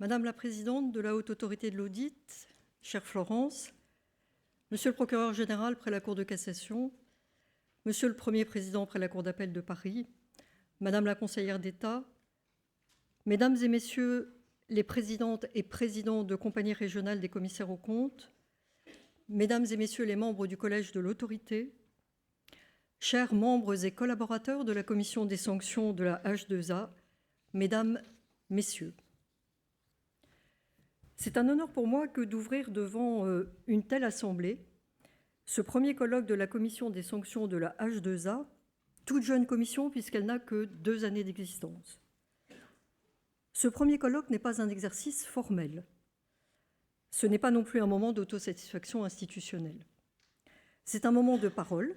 Madame la présidente de la Haute Autorité de l'Audit, chère Florence, Monsieur le procureur général près la Cour de cassation, Monsieur le Premier président près la Cour d'appel de Paris, Madame la conseillère d'État, Mesdames et Messieurs les présidentes et présidents de compagnies régionales des commissaires aux comptes, Mesdames et Messieurs les membres du Collège de l'Autorité, chers membres et collaborateurs de la Commission des sanctions de la H2A, Mesdames, Messieurs. C'est un honneur pour moi que d'ouvrir devant une telle assemblée ce premier colloque de la Commission des sanctions de la H2A, toute jeune commission puisqu'elle n'a que 2 années d'existence. Ce premier colloque n'est pas un exercice formel. Ce n'est pas non plus un moment d'autosatisfaction institutionnelle. C'est un moment de parole,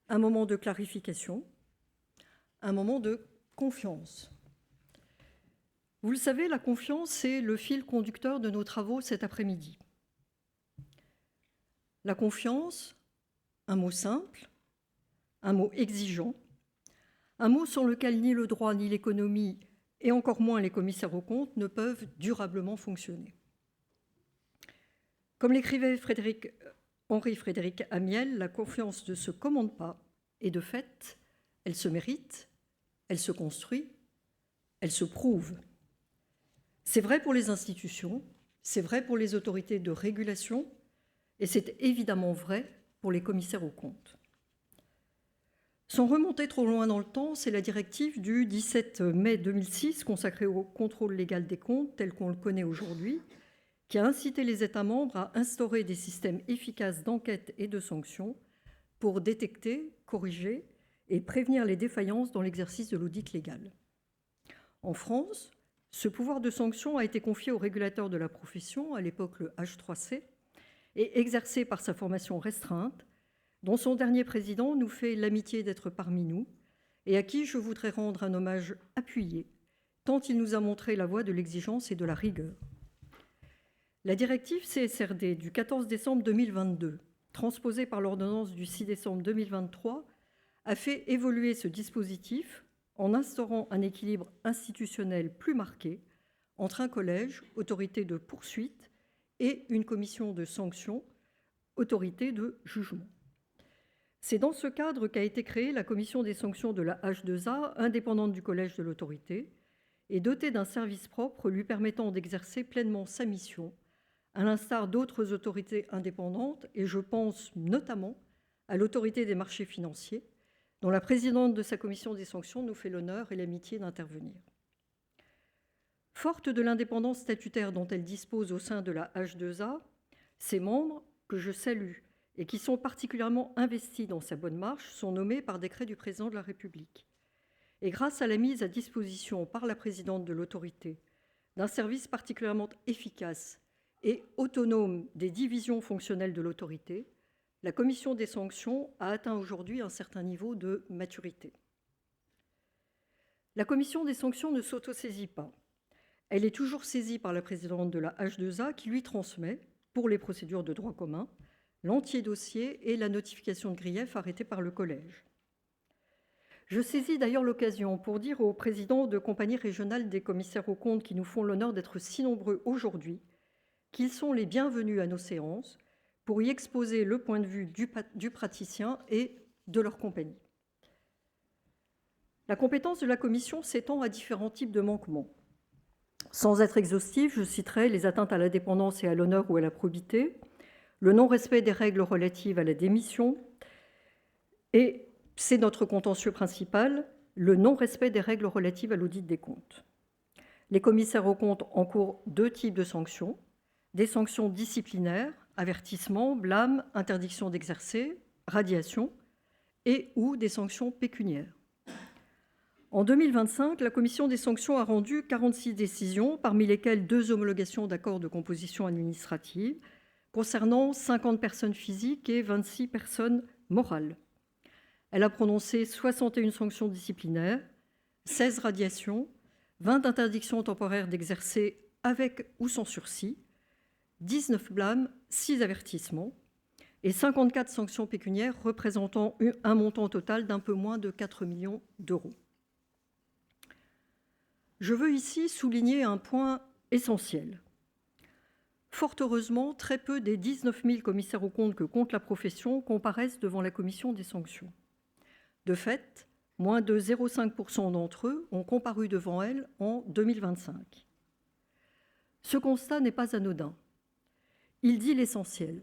un moment de clarification, un moment de confiance. Vous le savez, la confiance est le fil conducteur de nos travaux cet après-midi. La confiance, un mot simple, un mot exigeant, un mot sans lequel ni le droit ni l'économie, et encore moins les commissaires aux comptes, ne peuvent durablement fonctionner. Comme l'écrivait Henri-Frédéric Amiel, la confiance ne se commande pas, et de fait, elle se mérite, elle se construit, elle se prouve. C'est vrai pour les institutions, c'est vrai pour les autorités de régulation, et c'est évidemment vrai pour les commissaires aux comptes. Sans remonter trop loin dans le temps, c'est la directive du 17 mai 2006 consacrée au contrôle légal des comptes tel qu'on le connaît aujourd'hui, qui a incité les États membres à instaurer des systèmes efficaces d'enquête et de sanctions pour détecter, corriger et prévenir les défaillances dans l'exercice de l'audit légal. En France, ce pouvoir de sanction a été confié au régulateur de la profession, à l'époque le H3C, et exercé par sa formation restreinte, dont son dernier président nous fait l'amitié d'être parmi nous et à qui je voudrais rendre un hommage appuyé, tant il nous a montré la voie de l'exigence et de la rigueur. La directive CSRD du 14 décembre 2022, transposée par l'ordonnance du 6 décembre 2023, a fait évoluer ce dispositif en instaurant un équilibre institutionnel plus marqué entre un collège, autorité de poursuite, et une commission de sanctions, autorité de jugement. C'est dans ce cadre qu'a été créée la commission des sanctions de la H2A, indépendante du collège de l'autorité, et dotée d'un service propre lui permettant d'exercer pleinement sa mission, à l'instar d'autres autorités indépendantes, et je pense notamment à l'autorité des marchés financiers, dont la présidente de sa commission des sanctions nous fait l'honneur et l'amitié d'intervenir. Forte de l'indépendance statutaire dont elle dispose au sein de la H2A, ses membres, que je salue et qui sont particulièrement investis dans sa bonne marche, sont nommés par décret du président de la République. Et grâce à la mise à disposition par la présidente de l'autorité d'un service particulièrement efficace et autonome des divisions fonctionnelles de l'autorité, la commission des sanctions a atteint aujourd'hui un certain niveau de maturité. La commission des sanctions ne s'autosaisit pas. Elle est toujours saisie par la présidente de la H2A qui lui transmet, pour les procédures de droit commun, l'entier dossier et la notification de grief arrêtée par le collège. Je saisis d'ailleurs l'occasion pour dire aux présidents de compagnies régionales des commissaires aux comptes qui nous font l'honneur d'être si nombreux aujourd'hui qu'ils sont les bienvenus à nos séances pour y exposer le point de vue du praticien et de leur compagnie. La compétence de la commission s'étend à différents types de manquements. Sans être exhaustif, je citerai les atteintes à la dépendance et à l'honneur ou à la probité, le non-respect des règles relatives à la démission, et c'est notre contentieux principal, le non-respect des règles relatives à l'audit des comptes. Les commissaires aux comptes encourent 2 types de sanctions, des sanctions disciplinaires, avertissement, blâme, interdiction d'exercer, radiation, et ou des sanctions pécuniaires. En 2025, la commission des sanctions a rendu 46 décisions, parmi lesquelles 2 homologations d'accords de composition administrative, concernant 50 personnes physiques et 26 personnes morales. Elle a prononcé 61 sanctions disciplinaires, 16 radiations, 20 interdictions temporaires d'exercer avec ou sans sursis, 19 blâmes, 6 avertissements et 54 sanctions pécuniaires représentant un montant total d'un peu moins de 4 millions d'euros. Je veux ici souligner un point essentiel. Fort heureusement, très peu des 19 000 commissaires aux comptes que compte la profession comparaissent devant la commission des sanctions. De fait, moins de 0,5% d'entre eux ont comparu devant elle en 2025. Ce constat n'est pas anodin. Il dit l'essentiel.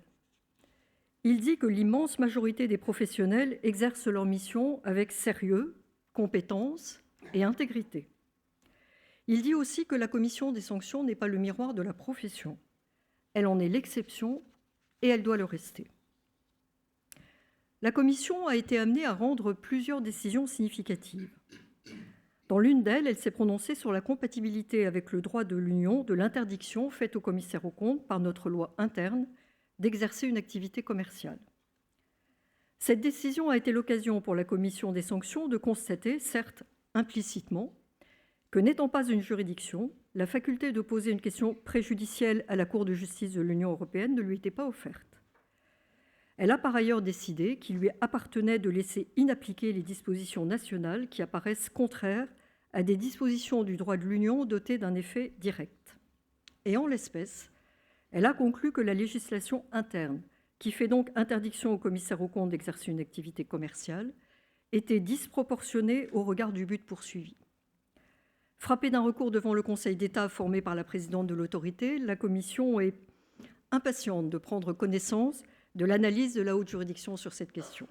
Il dit que l'immense majorité des professionnels exercent leur mission avec sérieux, compétence et intégrité. Il dit aussi que la commission des sanctions n'est pas le miroir de la profession. Elle en est l'exception et elle doit le rester. La commission a été amenée à rendre plusieurs décisions significatives. Dans l'une d'elles, elle s'est prononcée sur la compatibilité avec le droit de l'Union de l'interdiction faite aux commissaires aux comptes par notre loi interne d'exercer une activité commerciale. Cette décision a été l'occasion pour la commission des sanctions de constater, certes implicitement, que n'étant pas une juridiction, la faculté de poser une question préjudicielle à la Cour de justice de l'Union européenne ne lui était pas offerte. Elle a par ailleurs décidé qu'il lui appartenait de laisser inappliquer les dispositions nationales qui apparaissent contraires à des dispositions du droit de l'Union dotées d'un effet direct. Et en l'espèce, elle a conclu que la législation interne, qui fait donc interdiction aux commissaires aux comptes d'exercer une activité commerciale, était disproportionnée au regard du but poursuivi. Frappée d'un recours devant le Conseil d'État formé par la présidente de l'autorité, la Commission est impatiente de prendre connaissance de l'analyse de la haute juridiction sur cette question.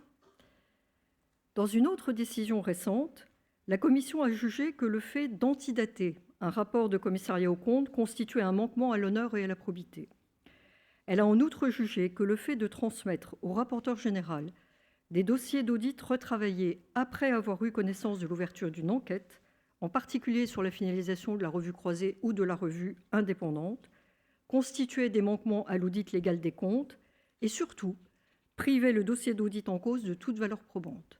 Dans une autre décision récente, la Commission a jugé que le fait d'antidater un rapport de commissariat aux comptes constituait un manquement à l'honneur et à la probité. Elle a en outre jugé que le fait de transmettre au rapporteur général des dossiers d'audit retravaillés après avoir eu connaissance de l'ouverture d'une enquête, en particulier sur la finalisation de la revue croisée ou de la revue indépendante, constituait des manquements à l'audit légal des comptes et surtout privait le dossier d'audit en cause de toute valeur probante.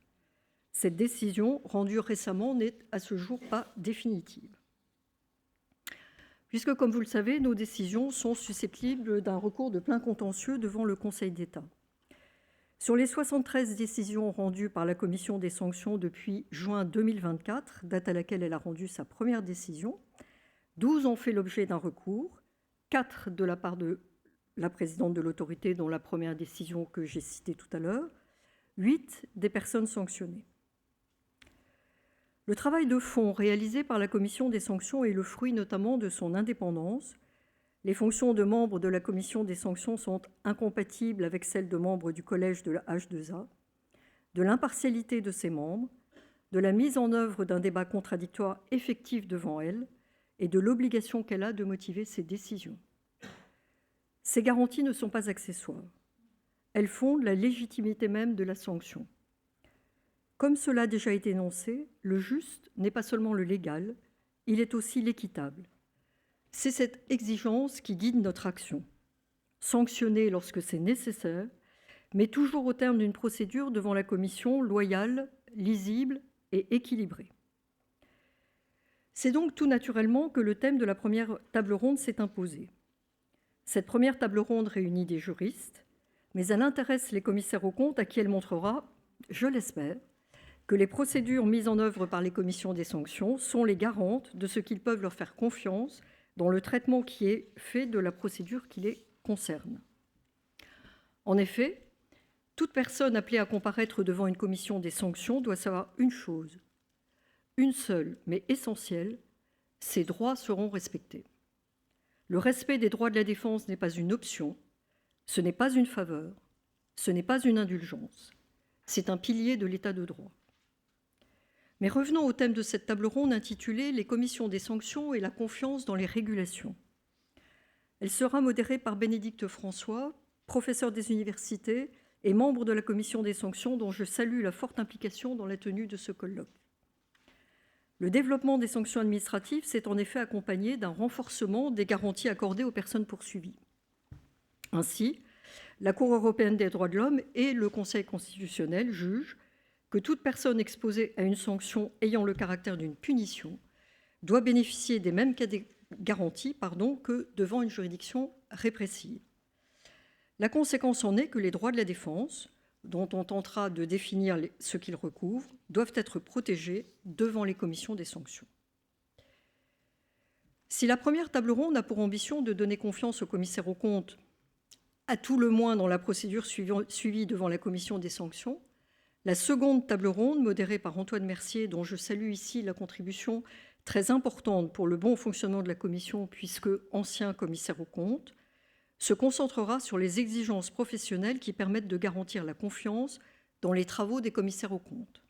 Cette décision, rendue récemment, n'est à ce jour pas définitive. Puisque, comme vous le savez, nos décisions sont susceptibles d'un recours de plein contentieux devant le Conseil d'État. Sur les 73 décisions rendues par la Commission des sanctions depuis juin 2024, date à laquelle elle a rendu sa première décision, 12 ont fait l'objet d'un recours, 4 de la part de la présidente de l'autorité, dont la première décision que j'ai citée tout à l'heure, 8 des personnes sanctionnées. Le travail de fond réalisé par la Commission des sanctions est le fruit notamment de son indépendance. Les fonctions de membre de la Commission des sanctions sont incompatibles avec celles de membre du collège de la H2A, de l'impartialité de ses membres, de la mise en œuvre d'un débat contradictoire effectif devant elle et de l'obligation qu'elle a de motiver ses décisions. Ces garanties ne sont pas accessoires. Elles fondent la légitimité même de la sanction. Comme cela a déjà été énoncé, le juste n'est pas seulement le légal, il est aussi l'équitable. C'est cette exigence qui guide notre action. Sanctionner lorsque c'est nécessaire, mais toujours au terme d'une procédure devant la commission loyale, lisible et équilibrée. C'est donc tout naturellement que le thème de la première table ronde s'est imposé. Cette première table ronde réunit des juristes, mais elle intéresse les commissaires aux comptes à qui elle montrera, je l'espère, que les procédures mises en œuvre par les commissions des sanctions sont les garantes de ce qu'ils peuvent leur faire confiance dans le traitement qui est fait de la procédure qui les concerne. En effet, toute personne appelée à comparaître devant une commission des sanctions doit savoir une chose, une seule mais essentielle, ses droits seront respectés. Le respect des droits de la défense n'est pas une option, ce n'est pas une faveur, ce n'est pas une indulgence, c'est un pilier de l'état de droit. Mais revenons au thème de cette table ronde intitulée « Les commissions des sanctions et la confiance dans les régulations ». Elle sera modérée par Bénédicte François, professeur des universités et membre de la commission des sanctions dont je salue la forte implication dans la tenue de ce colloque. Le développement des sanctions administratives s'est en effet accompagné d'un renforcement des garanties accordées aux personnes poursuivies. Ainsi, la Cour européenne des droits de l'homme et le Conseil constitutionnel jugent que toute personne exposée à une sanction ayant le caractère d'une punition doit bénéficier des mêmes garanties que devant une juridiction répressive. La conséquence en est que les droits de la défense, dont on tentera de définir ce qu'ils recouvrent, doivent être protégés devant les commissions des sanctions. Si la première table ronde a pour ambition de donner confiance au commissaire aux comptes, à tout le moins dans la procédure suivie devant la commission des sanctions, la seconde table ronde, modérée par Antoine Mercier, dont je salue ici la contribution très importante pour le bon fonctionnement de la commission, puisque ancien commissaire aux comptes, se concentrera sur les exigences professionnelles qui permettent de garantir la confiance dans les travaux des commissaires aux comptes.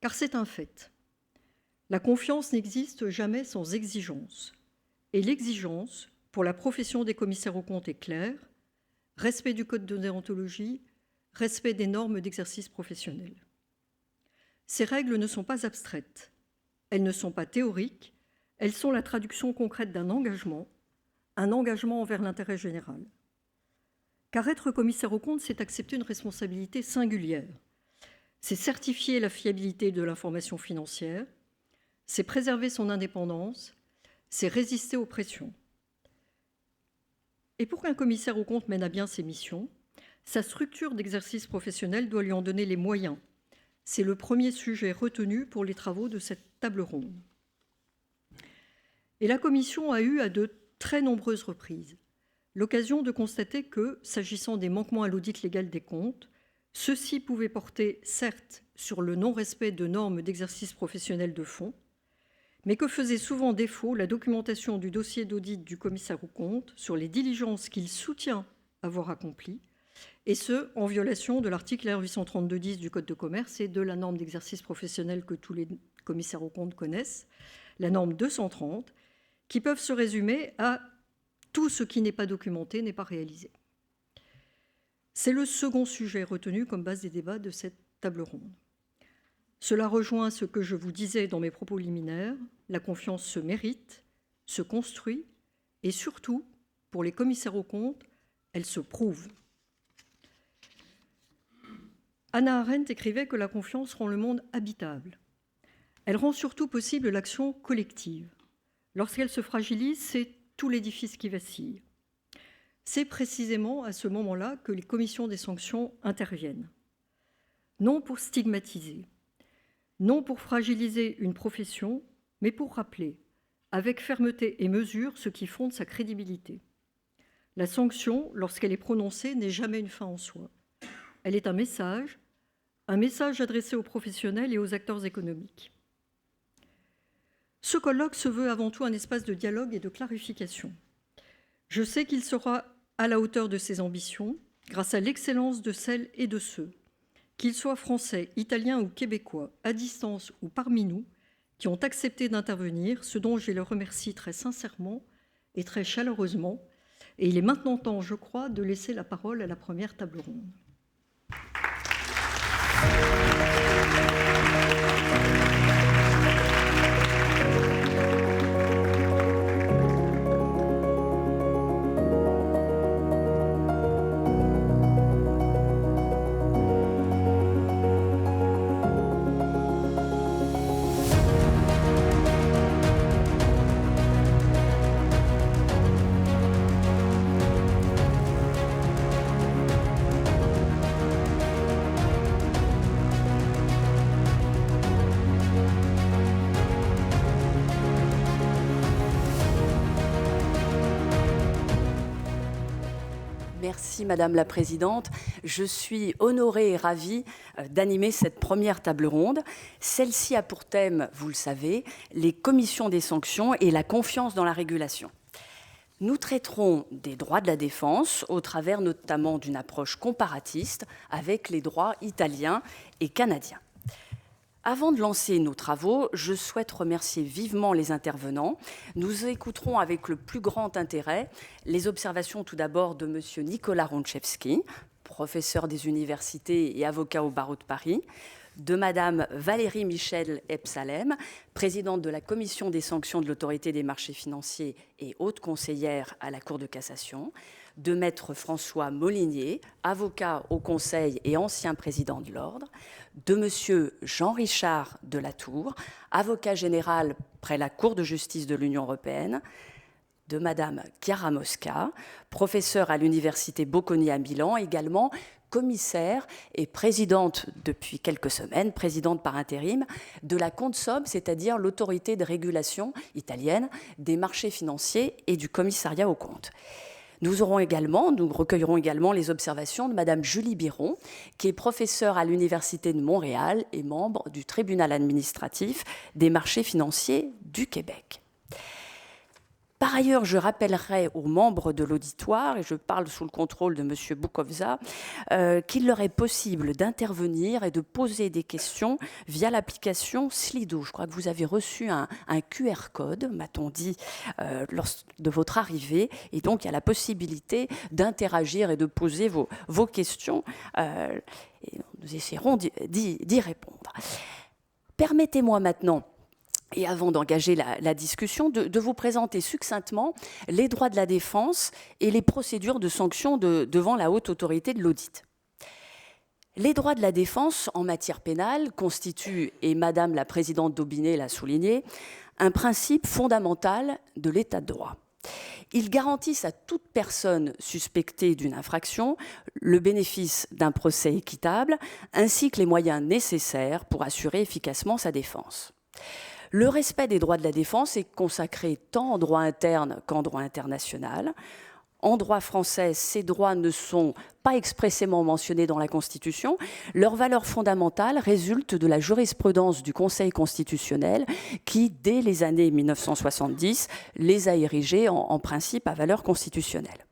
Car c'est un fait. La confiance n'existe jamais sans exigence. Et l'exigence, pour la profession des commissaires aux comptes, est claire: respect du code de déontologie, respect des normes d'exercice professionnel. Ces règles ne sont pas abstraites, elles ne sont pas théoriques, elles sont la traduction concrète d'un engagement envers l'intérêt général. Car être commissaire aux comptes, c'est accepter une responsabilité singulière. C'est certifier la fiabilité de l'information financière, c'est préserver son indépendance, c'est résister aux pressions. Et pour qu'un commissaire aux comptes mène à bien ses missions, sa structure d'exercice professionnel doit lui en donner les moyens. C'est le premier sujet retenu pour les travaux de cette table ronde. Et la commission a eu à de très nombreuses reprises l'occasion de constater que, s'agissant des manquements à l'audit légal des comptes, ceux-ci pouvaient porter, certes, sur le non-respect de normes d'exercice professionnel de fond, mais que faisait souvent défaut la documentation du dossier d'audit du commissaire aux comptes sur les diligences qu'il soutient avoir accomplies, et ce, en violation de l'article R832-10 du Code de commerce et de la norme d'exercice professionnel que tous les commissaires aux comptes connaissent, la norme 230, qui peuvent se résumer à « tout ce qui n'est pas documenté n'est pas réalisé ». C'est le second sujet retenu comme base des débats de cette table ronde. Cela rejoint ce que je vous disais dans mes propos liminaires: la confiance se mérite, se construit, et surtout, pour les commissaires aux comptes, elle se prouve. Hannah Arendt écrivait que la confiance rend le monde habitable. Elle rend surtout possible l'action collective. Lorsqu'elle se fragilise, c'est tout l'édifice qui vacille. C'est précisément à ce moment-là que les commissions des sanctions interviennent. Non pour stigmatiser, non pour fragiliser une profession, mais pour rappeler, avec fermeté et mesure, ce qui fonde sa crédibilité. La sanction, lorsqu'elle est prononcée, n'est jamais une fin en soi. Elle est un message adressé aux professionnels et aux acteurs économiques. Ce colloque se veut avant tout un espace de dialogue et de clarification. Je sais qu'il sera à la hauteur de ses ambitions, grâce à l'excellence de celles et de ceux, qu'ils soient français, italiens ou québécois, à distance ou parmi nous, qui ont accepté d'intervenir, ce dont je les remercie très sincèrement et très chaleureusement. Et il est maintenant temps, je crois, de laisser la parole à la première table ronde. Merci Madame la Présidente. Je suis honorée et ravie d'animer cette première table ronde. Celle-ci a pour thème, vous le savez, les commissions des sanctions et la confiance dans la régulation. Nous traiterons des droits de la défense au travers notamment d'une approche comparatiste avec les droits italiens et canadiens. Avant de lancer nos travaux, je souhaite remercier vivement les intervenants. Nous écouterons avec le plus grand intérêt les observations tout d'abord de M. Nicolas Ronchevski, professeur des universités et avocat au barreau de Paris, de Mme Valérie Michel Epsalem, présidente de la commission des sanctions de l'autorité des marchés financiers et haute conseillère à la Cour de cassation, de Maître François Molinier, avocat au Conseil et ancien président de l'Ordre, de M. Jean-Richard Delatour, avocat général près la Cour de justice de l'Union européenne, de Mme Chiara Mosca, professeure à l'Université Bocconi à Milan, également commissaire et présidente depuis quelques semaines, présidente par intérim, de la Consob, c'est-à-dire l'autorité de régulation italienne des marchés financiers et du commissariat aux comptes. Nous recueillerons également les observations de Madame Julie Biron, qui est professeure à l'Université de Montréal et membre du tribunal administratif des marchés financiers du Québec. Par ailleurs, je rappellerai aux membres de l'auditoire, et je parle sous le contrôle de M. Bukovza, qu'il leur est possible d'intervenir et de poser des questions via l'application Slido. Je crois que vous avez reçu un QR code, m'a-t-on dit, lors de votre arrivée, et donc il y a la possibilité d'interagir et de poser vos questions, et nous essaierons d'y répondre. Permettez-moi maintenant, et avant d'engager la discussion, de vous présenter succinctement les droits de la défense et les procédures de sanction devant la haute autorité de l'audit. Les droits de la défense en matière pénale constituent, et Madame la présidente d'Aubinet l'a souligné, un principe fondamental de l'état de droit. Ils garantissent à toute personne suspectée d'une infraction le bénéfice d'un procès équitable, ainsi que les moyens nécessaires pour assurer efficacement sa défense. Le respect des droits de la défense est consacré tant en droit interne qu'en droit international. En droit français, ces droits ne sont pas expressément mentionnés dans la Constitution. Leur valeur fondamentale résulte de la jurisprudence du Conseil constitutionnel qui, dès les années 1970, les a érigés en principe à valeur constitutionnelle.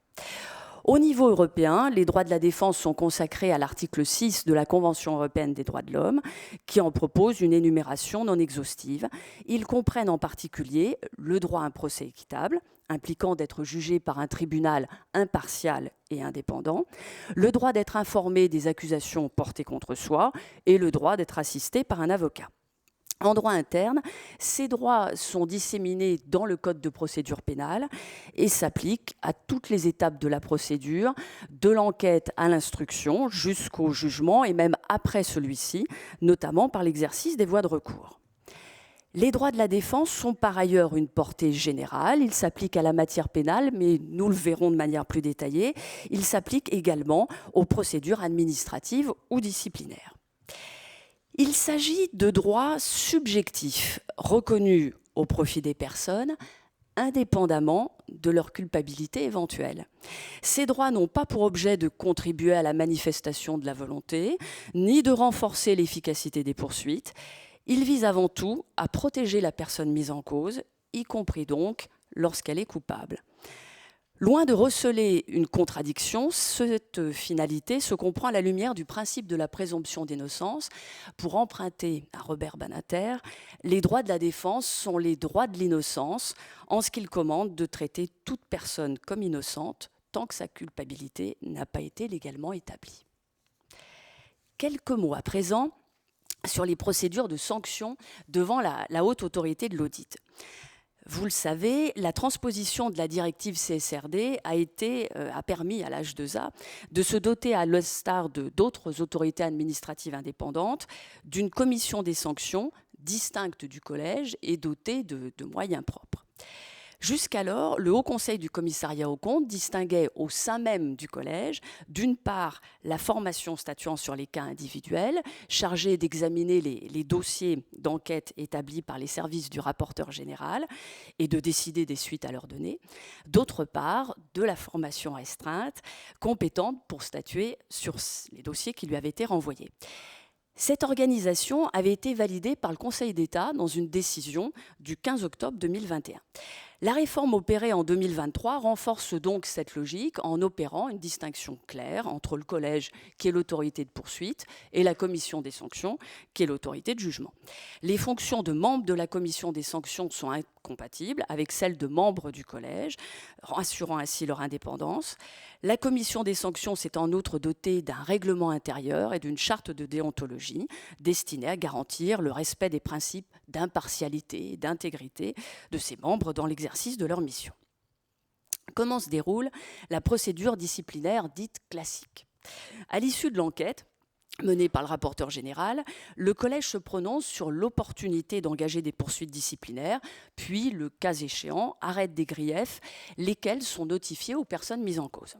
Au niveau européen, les droits de la défense sont consacrés à l'article 6 de la Convention européenne des droits de l'homme, qui en propose une énumération non exhaustive. Ils comprennent en particulier le droit à un procès équitable, impliquant d'être jugé par un tribunal impartial et indépendant, le droit d'être informé des accusations portées contre soi et le droit d'être assisté par un avocat. En droit interne, ces droits sont disséminés dans le Code de procédure pénale et s'appliquent à toutes les étapes de la procédure, de l'enquête à l'instruction jusqu'au jugement et même après celui-ci, notamment par l'exercice des voies de recours. Les droits de la défense sont par ailleurs une portée générale. Ils s'appliquent à la matière pénale, mais nous le verrons de manière plus détaillée. Ils s'appliquent également aux procédures administratives ou disciplinaires. Il s'agit de droits subjectifs reconnus au profit des personnes, indépendamment de leur culpabilité éventuelle. Ces droits n'ont pas pour objet de contribuer à la manifestation de la volonté, ni de renforcer l'efficacité des poursuites. Ils visent avant tout à protéger la personne mise en cause, y compris donc lorsqu'elle est coupable. Loin de receler une contradiction, cette finalité se comprend à la lumière du principe de la présomption d'innocence. Pour emprunter à Robert Badinter, les droits de la défense sont les droits de l'innocence, en ce qu'ils commandent de traiter toute personne comme innocente tant que sa culpabilité n'a pas été légalement établie. Quelques mots à présent sur les procédures de sanction devant la haute autorité de l'audit. Vous le savez, la transposition de la directive CSRD a permis à l'H2A de se doter, à l'instar d'autres autorités administratives indépendantes, d'une commission des sanctions distincte du collège et dotée de moyens propres. Jusqu'alors, le Haut Conseil du commissariat aux comptes distinguait au sein même du collège, d'une part, la formation statuant sur les cas individuels, chargée d'examiner les dossiers d'enquête établis par les services du rapporteur général et de décider des suites à leur donner, d'autre part, de la formation restreinte, compétente pour statuer sur les dossiers qui lui avaient été renvoyés. Cette organisation avait été validée par le Conseil d'État dans une décision du 15 octobre 2021. La réforme opérée en 2023 renforce donc cette logique en opérant une distinction claire entre le collège, qui est l'autorité de poursuite, et la commission des sanctions, qui est l'autorité de jugement. Les fonctions de membres de la commission des sanctions sont incompatibles avec celles de membres du collège, assurant ainsi leur indépendance. La commission des sanctions s'est en outre dotée d'un règlement intérieur et d'une charte de déontologie destinée à garantir le respect des principes d'impartialité et d'intégrité de ses membres dans l'exercice de leur mission. Comment se déroule la procédure disciplinaire dite classique ? À l'issue de l'enquête menée par le rapporteur général, le collège se prononce sur l'opportunité d'engager des poursuites disciplinaires, puis, le cas échéant, arrête des griefs, lesquels sont notifiés aux personnes mises en cause.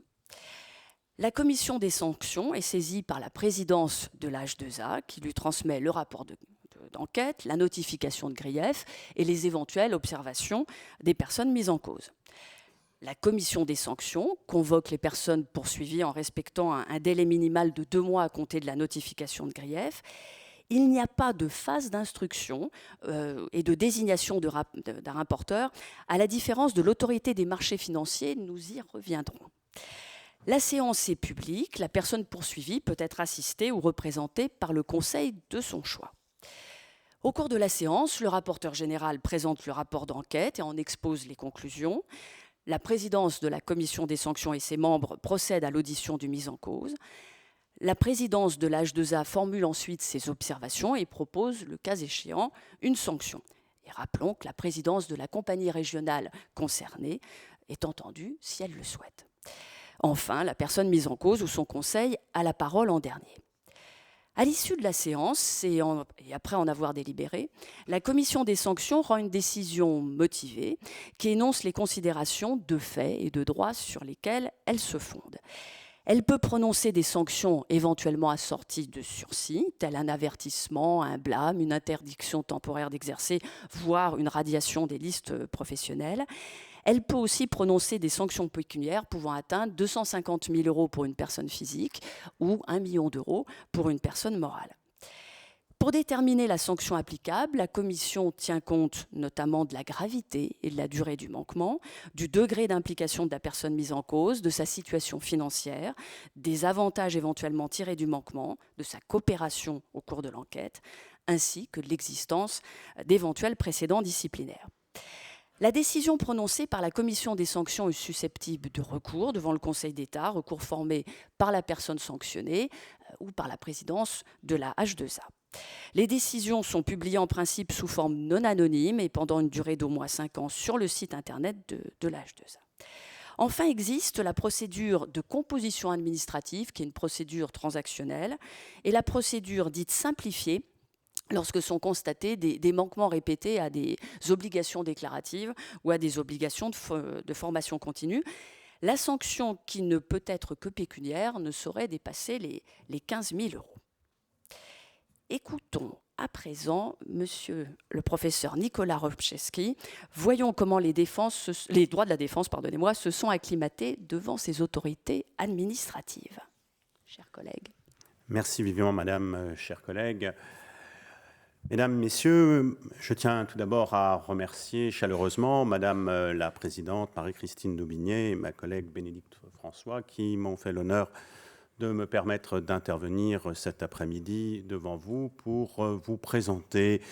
La commission des sanctions est saisie par la présidence de l'H2A qui lui transmet le rapport d'enquête, la notification de grief et les éventuelles observations des personnes mises en cause. La commission des sanctions convoque les personnes poursuivies en respectant un délai minimal de 2 mois à compter de la notification de grief. Il n'y a pas de phase d'instruction et de désignation d'un rapporteur, à la différence de l'autorité des marchés financiers, nous y reviendrons. La séance est publique, la personne poursuivie peut être assistée ou représentée par le conseil de son choix. Au cours de la séance, le rapporteur général présente le rapport d'enquête et en expose les conclusions. La présidence de la commission des sanctions et ses membres procèdent à l'audition du mis en cause. La présidence de l'H2A formule ensuite ses observations et propose, le cas échéant, une sanction. Et rappelons que la présidence de la compagnie régionale concernée est entendue si elle le souhaite. Enfin, la personne mise en cause ou son conseil a la parole en dernier. À l'issue de la séance, et après en avoir délibéré, la commission des sanctions rend une décision motivée qui énonce les considérations de fait et de droit sur lesquelles elle se fonde. Elle peut prononcer des sanctions éventuellement assorties de sursis, tel un avertissement, un blâme, une interdiction temporaire d'exercer, voire une radiation des listes professionnelles. Elle peut aussi prononcer des sanctions pécuniaires pouvant atteindre 250 000 € pour une personne physique ou 1 million d'euros pour une personne morale. Pour déterminer la sanction applicable, la Commission tient compte notamment de la gravité et de la durée du manquement, du degré d'implication de la personne mise en cause, de sa situation financière, des avantages éventuellement tirés du manquement, de sa coopération au cours de l'enquête, ainsi que de l'existence d'éventuels précédents disciplinaires. La décision prononcée par la commission des sanctions est susceptible de recours devant le Conseil d'État, recours formé par la personne sanctionnée ou par la présidence de la H2A. Les décisions sont publiées en principe sous forme non anonyme et pendant une durée d'au moins 5 ans sur le site internet de la H2A. Enfin existe la procédure de composition administrative, qui est une procédure transactionnelle, et la procédure dite simplifiée, lorsque sont constatés des manquements répétés à des obligations déclaratives ou à des obligations de formation continue. La sanction, qui ne peut être que pécuniaire, ne saurait dépasser les 15 000 €. Écoutons à présent monsieur le professeur Nicolas Robczewski. Voyons comment les droits de la défense se sont acclimatés devant ces autorités administratives. Chers collègues. Merci vivement, madame, chers collègues. Mesdames, Messieurs, je tiens tout d'abord à remercier chaleureusement Madame la Présidente Marie-Christine Daubigné et ma collègue Bénédicte François qui m'ont fait l'honneur de me permettre d'intervenir cet après-midi devant vous pour vous présenter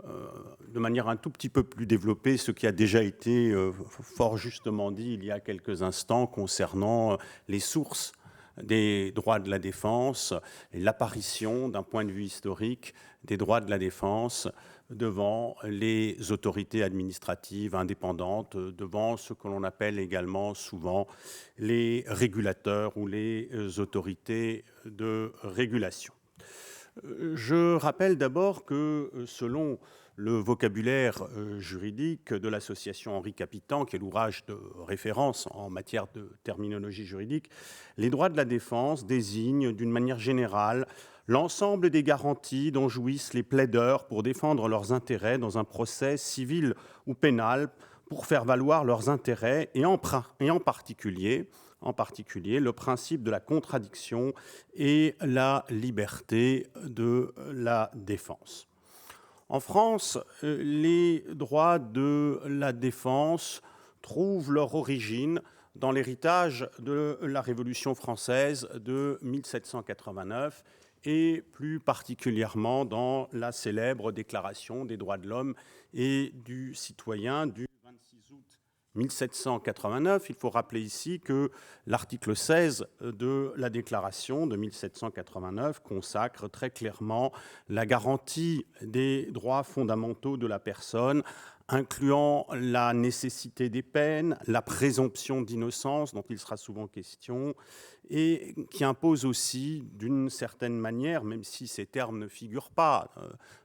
de manière un tout petit peu plus développée ce qui a déjà été fort justement dit il y a quelques instants concernant les sources des droits de la défense et l'apparition d'un point de vue historique des droits de la défense devant les autorités administratives indépendantes, devant ce que l'on appelle également souvent les régulateurs ou les autorités de régulation. Je rappelle d'abord que selon le vocabulaire juridique de l'association Henri Capitant, qui est l'ouvrage de référence en matière de terminologie juridique, les droits de la défense désignent d'une manière générale l'ensemble des garanties dont jouissent les plaideurs pour défendre leurs intérêts dans un procès civil ou pénal, pour faire valoir leurs intérêts et en particulier le principe de la contradiction et la liberté de la défense. En France, les droits de la défense trouvent leur origine dans l'héritage de la Révolution française de 1789 et plus particulièrement dans la célèbre Déclaration des droits de l'homme et du citoyen du 26 août 1789. Il faut rappeler ici que l'article 16 de la Déclaration de 1789 consacre très clairement la garantie des droits fondamentaux de la personne, incluant la nécessité des peines, la présomption d'innocence dont il sera souvent question, et qui impose aussi d'une certaine manière, même si ces termes ne figurent pas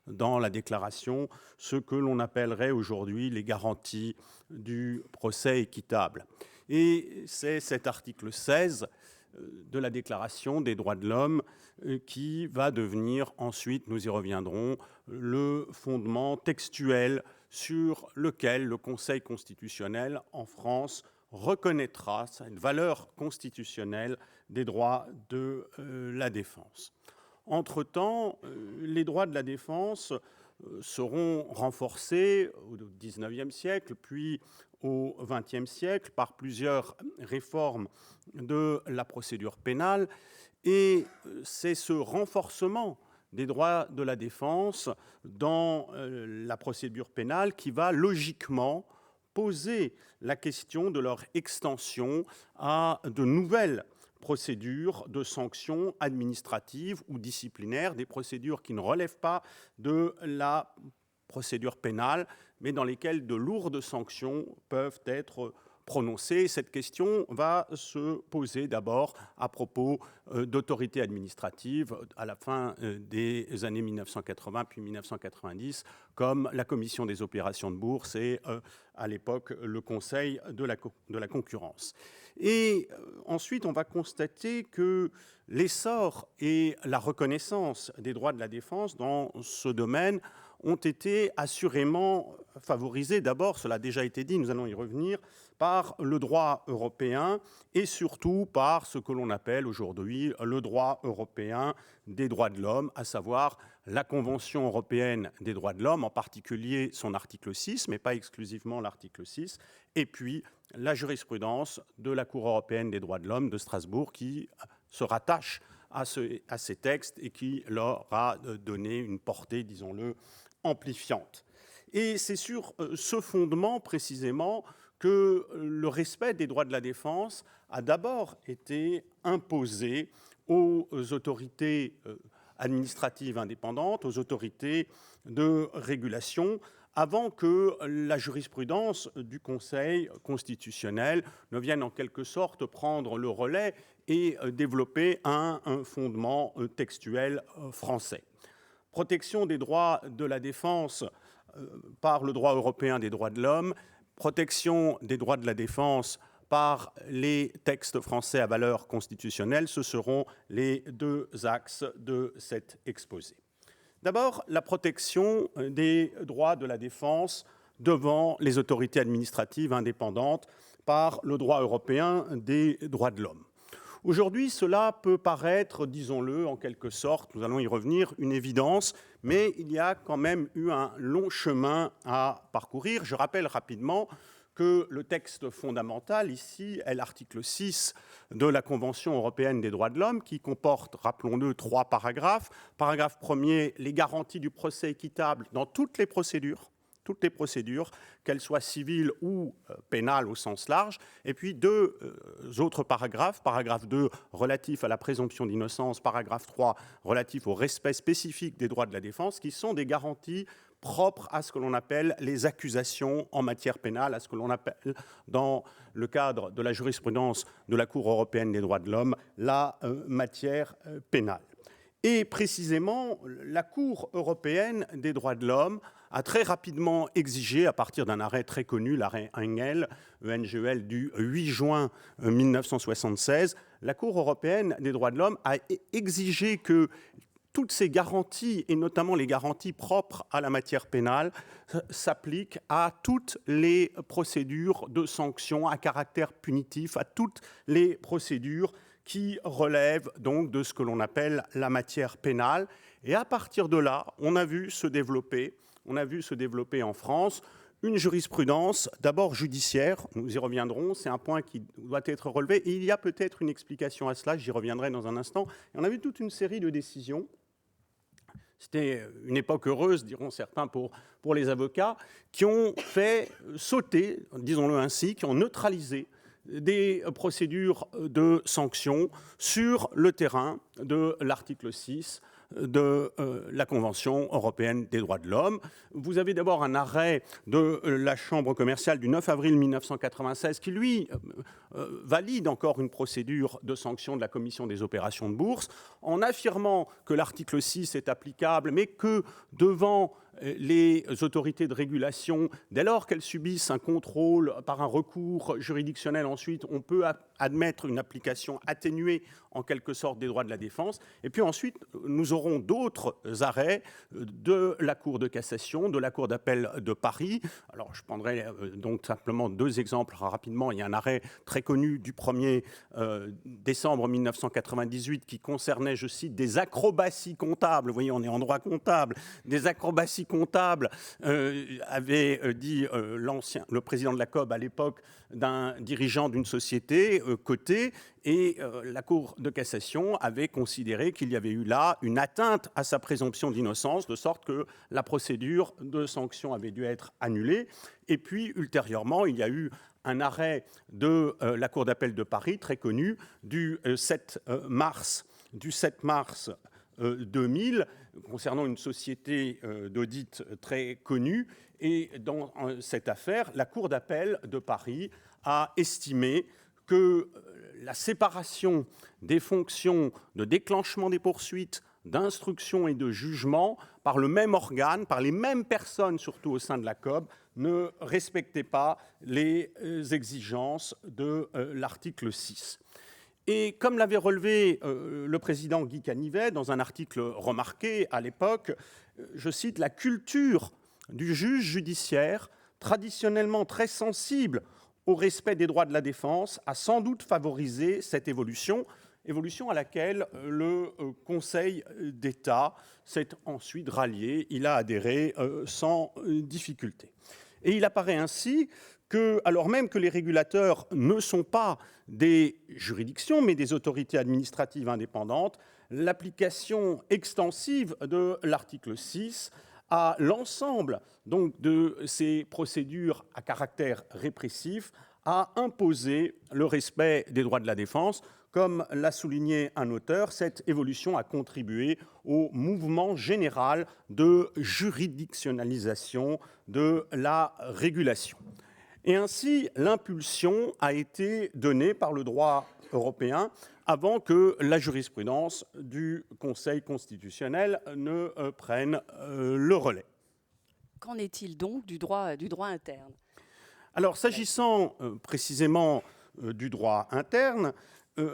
dans la déclaration, ce que l'on appellerait aujourd'hui les garanties du procès équitable. Et c'est cet article 16 de la Déclaration des droits de l'homme qui va devenir ensuite, nous y reviendrons, le fondement textuel sur lequel le Conseil constitutionnel en France reconnaîtra cette valeur constitutionnelle des droits de la défense. Entre-temps, les droits de la défense seront renforcés au XIXe siècle, puis au XXe siècle, par plusieurs réformes de la procédure pénale. Et c'est ce renforcement des droits de la défense dans la procédure pénale qui va logiquement poser la question de leur extension à de nouvelles procédures de sanctions administratives ou disciplinaires, des procédures qui ne relèvent pas de la procédure pénale, mais dans lesquelles de lourdes sanctions peuvent être prononcées. Cette question va se poser d'abord à propos d'autorités administratives à la fin des années 1980 puis 1990, comme la Commission des opérations de bourse et à l'époque le Conseil de la concurrence. Et ensuite, on va constater que l'essor et la reconnaissance des droits de la défense dans ce domaine ont été assurément favorisés. D'abord, cela a déjà été dit, nous allons y revenir, par le droit européen et surtout par ce que l'on appelle aujourd'hui le droit européen des droits de l'homme, à savoir la Convention européenne des droits de l'homme, en particulier son article 6, mais pas exclusivement l'article 6, et puis la jurisprudence de la Cour européenne des droits de l'homme de Strasbourg qui se rattache à ces textes et qui leur a donné une portée, disons-le, amplifiante. Et c'est sur ce fondement, précisément, que le respect des droits de la défense a d'abord été imposé aux autorités administratives indépendantes, aux autorités de régulation, avant que la jurisprudence du Conseil constitutionnel ne vienne en quelque sorte prendre le relais et développer un fondement textuel français. Protection des droits de la défense par le droit européen des droits de l'homme, protection des droits de la défense par les textes français à valeur constitutionnelle, ce seront les deux axes de cet exposé. D'abord, la protection des droits de la défense devant les autorités administratives indépendantes par le droit européen des droits de l'homme. Aujourd'hui, cela peut paraître, disons-le, en quelque sorte, nous allons y revenir, une évidence, mais il y a quand même eu un long chemin à parcourir. Je rappelle rapidement que le texte fondamental, ici, est l'article 6 de la Convention européenne des droits de l'homme, qui comporte, rappelons-le, 3 paragraphes. Paragraphe premier, les garanties du procès équitable dans toutes les procédures, qu'elles soient civiles ou pénales au sens large, et puis 2 autres paragraphes, paragraphe 2 relatif à la présomption d'innocence, paragraphe 3 relatif au respect spécifique des droits de la défense, qui sont des garanties propres à ce que l'on appelle les accusations en matière pénale, à ce que l'on appelle, dans le cadre de la jurisprudence de la Cour européenne des droits de l'homme, la matière pénale. Et précisément, la Cour européenne des droits de l'homme a très rapidement exigé, à partir d'un arrêt très connu, l'arrêt Engel, ENGEL du 8 juin 1976, la Cour européenne des droits de l'homme a exigé que toutes ces garanties, et notamment les garanties propres à la matière pénale, s'appliquent à toutes les procédures de sanctions à caractère punitif, à toutes les procédures qui relèvent donc de ce que l'on appelle la matière pénale. Et à partir de là, on a vu se développer en France une jurisprudence d'abord judiciaire, nous y reviendrons, c'est un point qui doit être relevé, et il y a peut-être une explication à cela, j'y reviendrai dans un instant. Et on a vu toute une série de décisions. C'était une époque heureuse, diront certains, pour les avocats, qui ont fait sauter, disons-le ainsi, qui ont neutralisé des procédures de sanctions sur le terrain de l'article 6 de la Convention européenne des droits de l'homme. Vous avez d'abord un arrêt de la Chambre commerciale du 9 avril 1996 qui, lui, valide encore une procédure de sanction de la Commission des opérations de bourse en affirmant que l'article 6 est applicable, mais que devant les autorités de régulation, dès lors qu'elles subissent un contrôle par un recours juridictionnel, ensuite, on peut admettre une application atténuée en quelque sorte des droits de la défense. Et puis ensuite, nous aurons d'autres arrêts de la Cour de cassation, de la Cour d'appel de Paris. Alors, je prendrai donc simplement 2 exemples rapidement. Il y a un arrêt très connu du 1er décembre 1998 qui concernait, je cite, des acrobaties comptables. Vous voyez, on est en droit comptable. Des acrobaties comptables, avait dit le président de la COB à l'époque, d'un dirigeant d'une société cotée, et la Cour de cassation avait considéré qu'il y avait eu là une atteinte à sa présomption d'innocence, de sorte que la procédure de sanction avait dû être annulée. Et puis, ultérieurement, il y a eu un arrêt de la Cour d'appel de Paris, très connu, du 7 mars 2000, concernant une société d'audit très connue. Et dans cette affaire, la Cour d'appel de Paris a estimé que la séparation des fonctions de déclenchement des poursuites, d'instruction et de jugement par le même organe, par les mêmes personnes, surtout au sein de la COB, ne respectait pas les exigences de l'article 6. Et comme l'avait relevé le président Guy Canivet dans un article remarqué à l'époque, je cite, « La culture du juge judiciaire, traditionnellement très sensible au respect des droits de la défense, a sans doute favorisé cette évolution à laquelle le Conseil d'État s'est ensuite rallié. Il a adhéré sans difficulté. Et il apparaît ainsi que, alors même que les régulateurs ne sont pas des juridictions, mais des autorités administratives indépendantes, l'application extensive de l'article 6 à l'ensemble donc de ces procédures à caractère répressif a imposé le respect des droits de la défense. Comme l'a souligné un auteur, cette évolution a contribué au mouvement général de juridictionnalisation de la régulation. Et ainsi, l'impulsion a été donnée par le droit européen avant que la jurisprudence du Conseil constitutionnel ne prenne le relais. Qu'en est-il donc du droit interne ? Alors, s'agissant précisément du droit interne,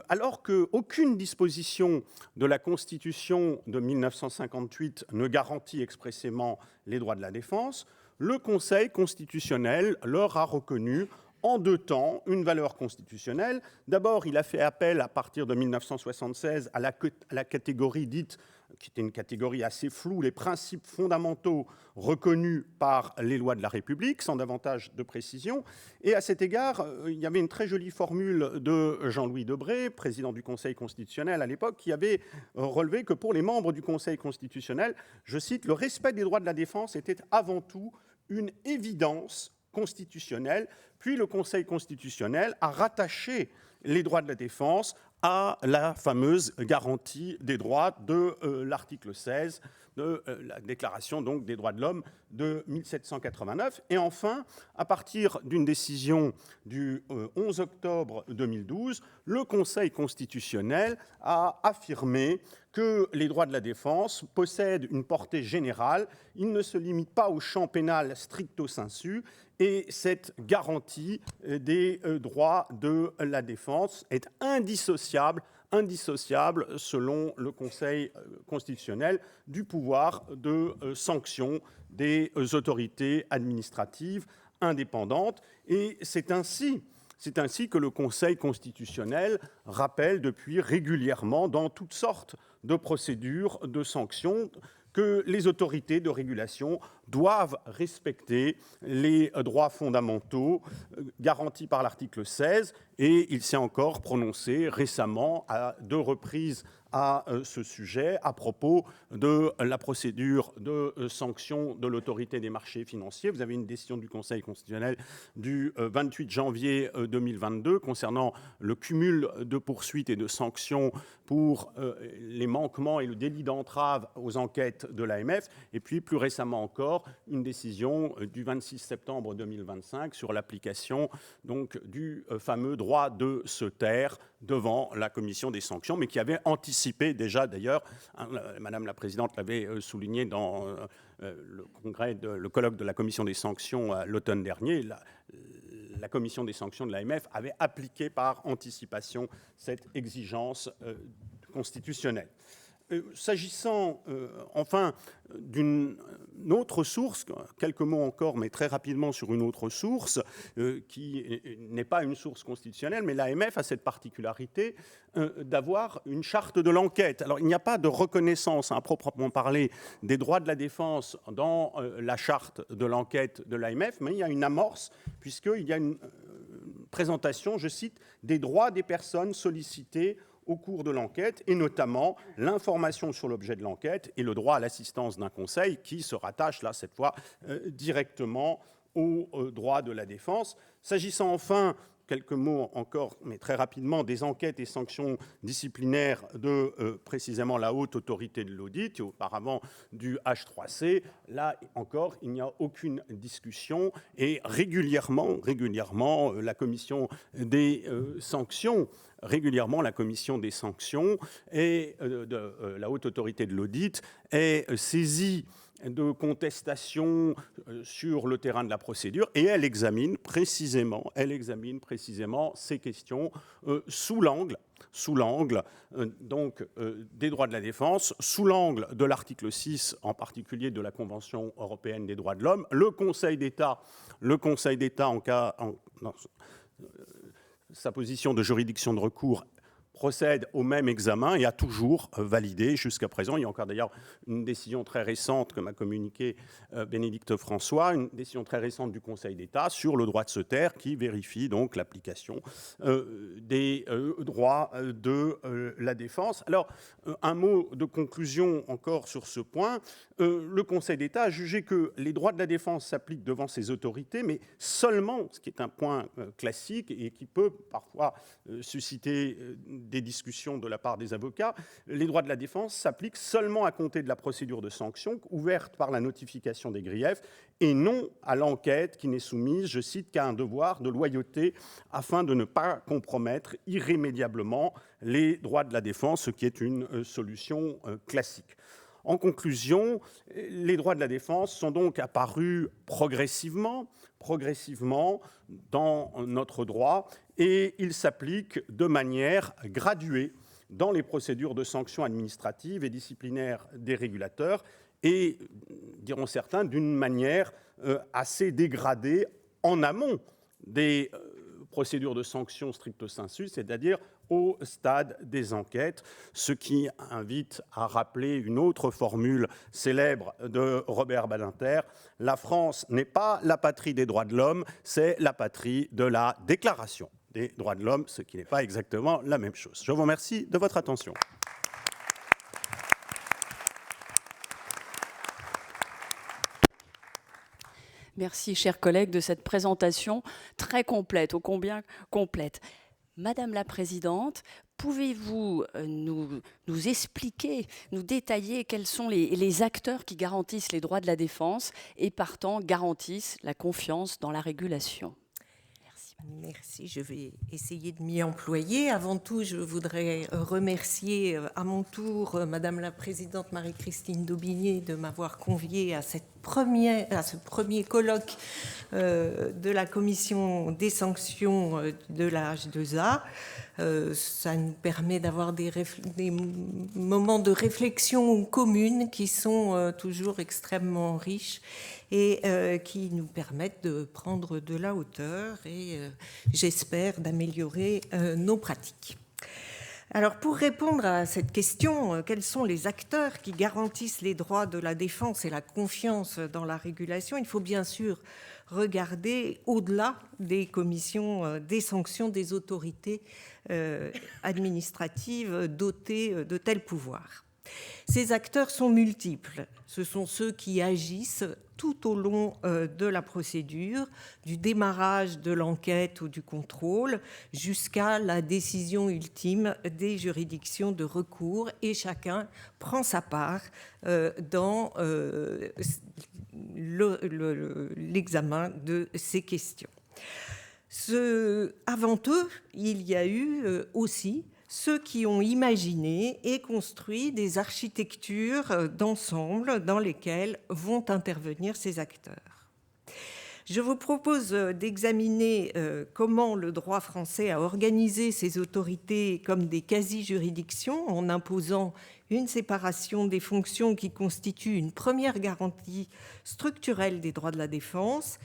alors qu'aucune disposition de la Constitution de 1958 ne garantit expressément les droits de la défense, le Conseil constitutionnel leur a reconnu en 2 temps une valeur constitutionnelle. D'abord, il a fait appel à partir de 1976 à la catégorie dite, qui était une catégorie assez floue, les principes fondamentaux reconnus par les lois de la République, sans davantage de précision. Et à cet égard, il y avait une très jolie formule de Jean-Louis Debré, président du Conseil constitutionnel à l'époque, qui avait relevé que pour les membres du Conseil constitutionnel, je cite, « le respect des droits de la défense était avant tout une évidence constitutionnelle ». Puis le Conseil constitutionnel a rattaché les droits de la défense à la fameuse garantie des droits de l'article 16 de la Déclaration donc, des droits de l'homme de 1789. Et enfin, à partir d'une décision du 11 octobre 2012, le Conseil constitutionnel a affirmé que les droits de la défense possèdent une portée générale. Ils ne se limitent pas au champ pénal stricto sensu. Et cette garantie des droits de la défense est indissociable, selon le Conseil constitutionnel, du pouvoir de sanction des autorités administratives indépendantes. Et c'est ainsi que le Conseil constitutionnel rappelle depuis régulièrement, dans toutes sortes de procédures de sanctions, que les autorités de régulation doivent respecter les droits fondamentaux garantis par l'article 16, et il s'est encore prononcé récemment à 2 reprises à ce sujet à propos de la procédure de sanction de l'autorité des marchés financiers. Vous avez une décision du Conseil constitutionnel du 28 janvier 2022 concernant le cumul de poursuites et de sanctions pour les manquements et le délit d'entrave aux enquêtes de l'AMF, et puis plus récemment encore une décision du 26 septembre 2025 sur l'application donc du fameux droit de se taire devant la commission des sanctions, mais qui avait anticipé déjà, d'ailleurs, Madame la Présidente l'avait souligné dans le colloque de la commission des sanctions à l'automne dernier, la commission des sanctions de l'AMF avait appliqué par anticipation cette exigence constitutionnelle. S'agissant enfin d'une autre source, quelques mots encore, mais très rapidement sur une autre source, qui n'est pas une source constitutionnelle, mais l'AMF a cette particularité d'avoir une charte de l'enquête. Alors il n'y a pas de reconnaissance à proprement parler des droits de la défense dans la charte de l'enquête de l'AMF, mais il y a une amorce, puisqu'il y a une présentation, je cite, des droits des personnes sollicitées au cours de l'enquête, et notamment l'information sur l'objet de l'enquête et le droit à l'assistance d'un conseil qui se rattache, là, cette fois, directement au droit de la défense. S'agissant enfin, quelques mots encore, mais très rapidement, des enquêtes et sanctions disciplinaires de précisément la haute autorité de l'audit, et auparavant du H3C, là encore, il n'y a aucune discussion, et régulièrement, la commission des sanctions et de la haute autorité de l'audit est saisie de contestations sur le terrain de la procédure, et elle examine précisément ces questions sous l'angle des droits de la défense, sous l'angle de l'article 6, en particulier de la Convention européenne des droits de l'homme. Le Conseil d'État, dans sa position de juridiction de recours, procède au même examen et a toujours validé jusqu'à présent. Il y a encore d'ailleurs une décision très récente que m'a communiquée Bénédicte François, une décision très récente du Conseil d'État sur le droit de se taire qui vérifie donc l'application des droits de la défense. Alors, un mot de conclusion encore sur ce point. Le Conseil d'État a jugé que les droits de la défense s'appliquent devant ces autorités, mais seulement, ce qui est un point classique et qui peut parfois susciter des discussions de la part des avocats, les droits de la défense s'appliquent seulement à compter de la procédure de sanction ouverte par la notification des griefs et non à l'enquête qui n'est soumise, je cite, qu'à un devoir de loyauté afin de ne pas compromettre irrémédiablement les droits de la défense, ce qui est une solution classique. En conclusion, les droits de la défense sont donc apparus progressivement dans notre droit, et ils s'appliquent de manière graduée dans les procédures de sanctions administratives et disciplinaires des régulateurs, et, diront certains, d'une manière assez dégradée en amont des procédures de sanctions stricto sensu, c'est-à-dire au stade des enquêtes, ce qui invite à rappeler une autre formule célèbre de Robert Badinter: la France n'est pas la patrie des droits de l'homme, c'est la patrie de la Déclaration des droits de l'homme, ce qui n'est pas exactement la même chose. Je vous remercie de votre attention. Merci, chers collègues, de cette présentation très complète, ô combien complète. Madame la Présidente, pouvez-vous nous expliquer, nous détailler quels sont les acteurs qui garantissent les droits de la défense et, partant, garantissent la confiance dans la régulation ? Merci, je vais essayer de m'y employer. Avant tout, je voudrais remercier à mon tour Madame la Présidente Marie-Christine Daubigné de m'avoir conviée à ce premier colloque de la Commission des sanctions de la H2A. Ça nous permet d'avoir des moments de réflexion commune qui sont toujours extrêmement riches et qui nous permettent de prendre de la hauteur et, j'espère, d'améliorer nos pratiques. Alors, pour répondre à cette question, quels sont les acteurs qui garantissent les droits de la défense et la confiance dans la régulation ? Il faut bien sûr regarder au-delà des commissions des sanctions des autorités administratives dotées de tels pouvoirs. Ces acteurs sont multiples. Ce sont ceux qui agissent tout au long de la procédure, du démarrage de l'enquête ou du contrôle jusqu'à la décision ultime des juridictions de recours, et chacun prend sa part dans l'examen de ces questions. Avant eux, il y a eu aussi ceux qui ont imaginé et construit des architectures d'ensemble dans lesquelles vont intervenir ces acteurs. Je vous propose d'examiner comment le droit français a organisé ces autorités comme des quasi-juridictions en imposant une séparation des fonctions qui constitue une première garantie structurelle des droits de la défense.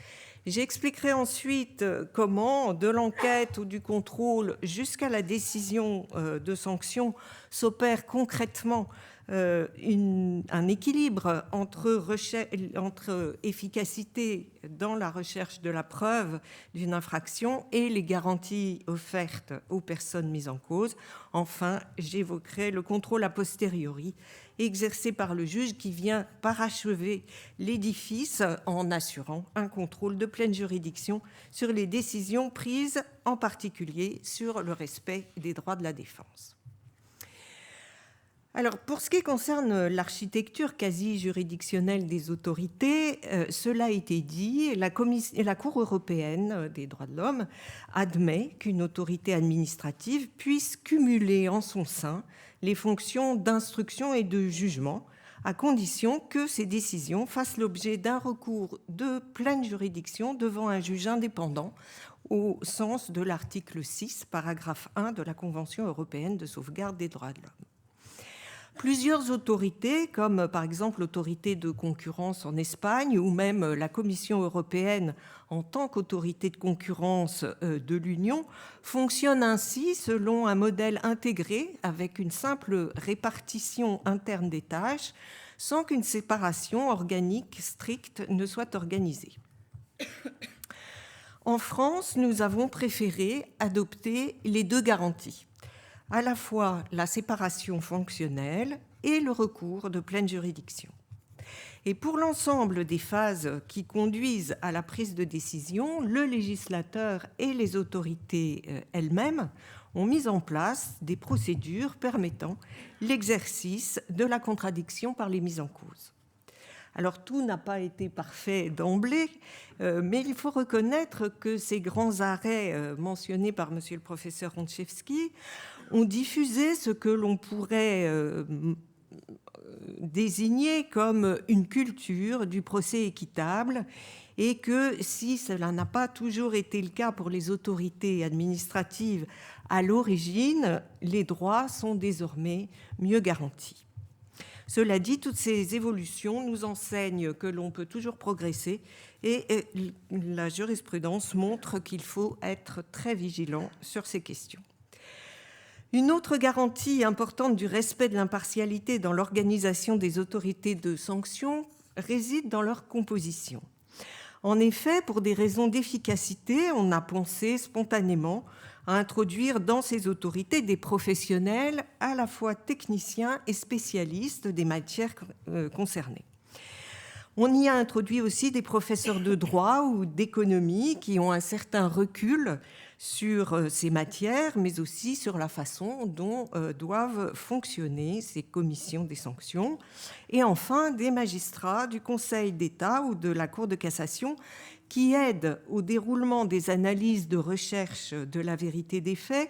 J'expliquerai ensuite comment, de l'enquête ou du contrôle jusqu'à la décision de sanction, s'opère concrètement un équilibre entre efficacité dans la recherche de la preuve d'une infraction et les garanties offertes aux personnes mises en cause. Enfin, j'évoquerai le contrôle a posteriori exercé par le juge qui vient parachever l'édifice en assurant un contrôle de pleine juridiction sur les décisions prises, en particulier sur le respect des droits de la défense. Alors, pour ce qui concerne l'architecture quasi-juridictionnelle des autorités, cela a été dit, la Cour européenne des droits de l'homme admet qu'une autorité administrative puisse cumuler en son sein les fonctions d'instruction et de jugement, à condition que ces décisions fassent l'objet d'un recours de pleine juridiction devant un juge indépendant, au sens de l'article 6, paragraphe 1 de la Convention européenne de sauvegarde des droits de l'homme. Plusieurs autorités, comme par exemple l'autorité de concurrence en Espagne ou même la Commission européenne en tant qu'autorité de concurrence de l'Union, fonctionnent ainsi selon un modèle intégré avec une simple répartition interne des tâches, sans qu'une séparation organique stricte ne soit organisée. En France, nous avons préféré adopter les deux garanties, à la fois la séparation fonctionnelle et le recours de pleine juridiction. Et pour l'ensemble des phases qui conduisent à la prise de décision, le législateur et les autorités elles-mêmes ont mis en place des procédures permettant l'exercice de la contradiction par les mises en cause. Alors, tout n'a pas été parfait d'emblée, mais il faut reconnaître que ces grands arrêts mentionnés par monsieur le professeur Ronchevski ont diffusé ce que l'on pourrait désigner comme une culture du procès équitable, et que si cela n'a pas toujours été le cas pour les autorités administratives à l'origine, les droits sont désormais mieux garantis. Cela dit, toutes ces évolutions nous enseignent que l'on peut toujours progresser et la jurisprudence montre qu'il faut être très vigilant sur ces questions. Une autre garantie importante du respect de l'impartialité dans l'organisation des autorités de sanction réside dans leur composition. En effet, pour des raisons d'efficacité, on a pensé spontanément à introduire dans ces autorités des professionnels à la fois techniciens et spécialistes des matières concernées. On y a introduit aussi des professeurs de droit ou d'économie qui ont un certain recul sur ces matières, mais aussi sur la façon dont doivent fonctionner ces commissions des sanctions. Et enfin, des magistrats du Conseil d'État ou de la Cour de cassation qui aident au déroulement des analyses de recherche de la vérité des faits,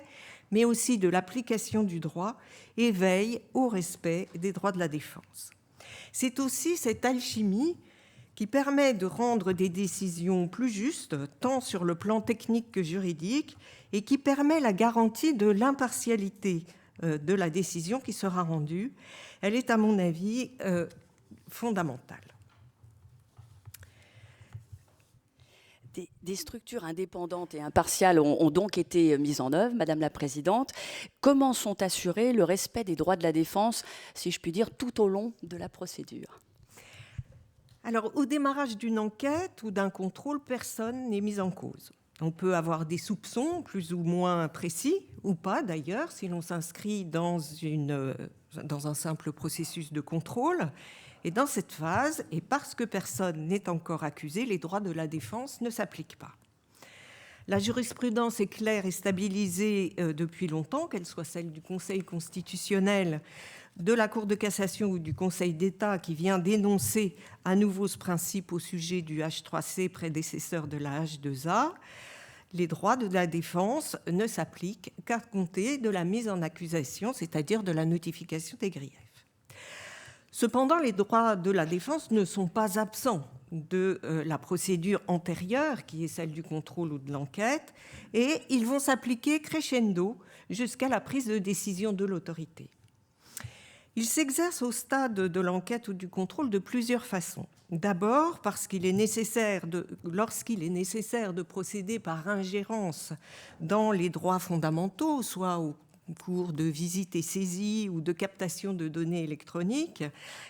mais aussi de l'application du droit, et veillent au respect des droits de la défense. C'est aussi cette alchimie qui permet de rendre des décisions plus justes, tant sur le plan technique que juridique, et qui permet la garantie de l'impartialité de la décision qui sera rendue. Elle est, à mon avis, fondamentale. Des structures indépendantes et impartiales ont donc été mises en œuvre, Madame la Présidente. Comment sont assurés le respect des droits de la défense, si je puis dire, tout au long de la procédure ? Alors, au démarrage d'une enquête ou d'un contrôle, personne n'est mis en cause. On peut avoir des soupçons plus ou moins précis, ou pas d'ailleurs, si l'on s'inscrit dans un simple processus de contrôle. Et dans cette phase, et parce que personne n'est encore accusé, les droits de la défense ne s'appliquent pas. La jurisprudence est claire et stabilisée depuis longtemps, qu'elle soit celle du Conseil constitutionnel, de la Cour de cassation ou du Conseil d'État qui vient d'énoncer à nouveau ce principe au sujet du H3C, prédécesseur de la H2A. Les droits de la défense ne s'appliquent qu'à compter de la mise en accusation, c'est-à-dire de la notification des griefs. Cependant, les droits de la défense ne sont pas absents de la procédure antérieure, qui est celle du contrôle ou de l'enquête, et ils vont s'appliquer crescendo jusqu'à la prise de décision de l'autorité. Ils s'exercent au stade de l'enquête ou du contrôle de plusieurs façons. D'abord, parce qu'il est nécessaire lorsqu'il est nécessaire de procéder par ingérence dans les droits fondamentaux, soit au cours de visites et saisies ou de captation de données électroniques,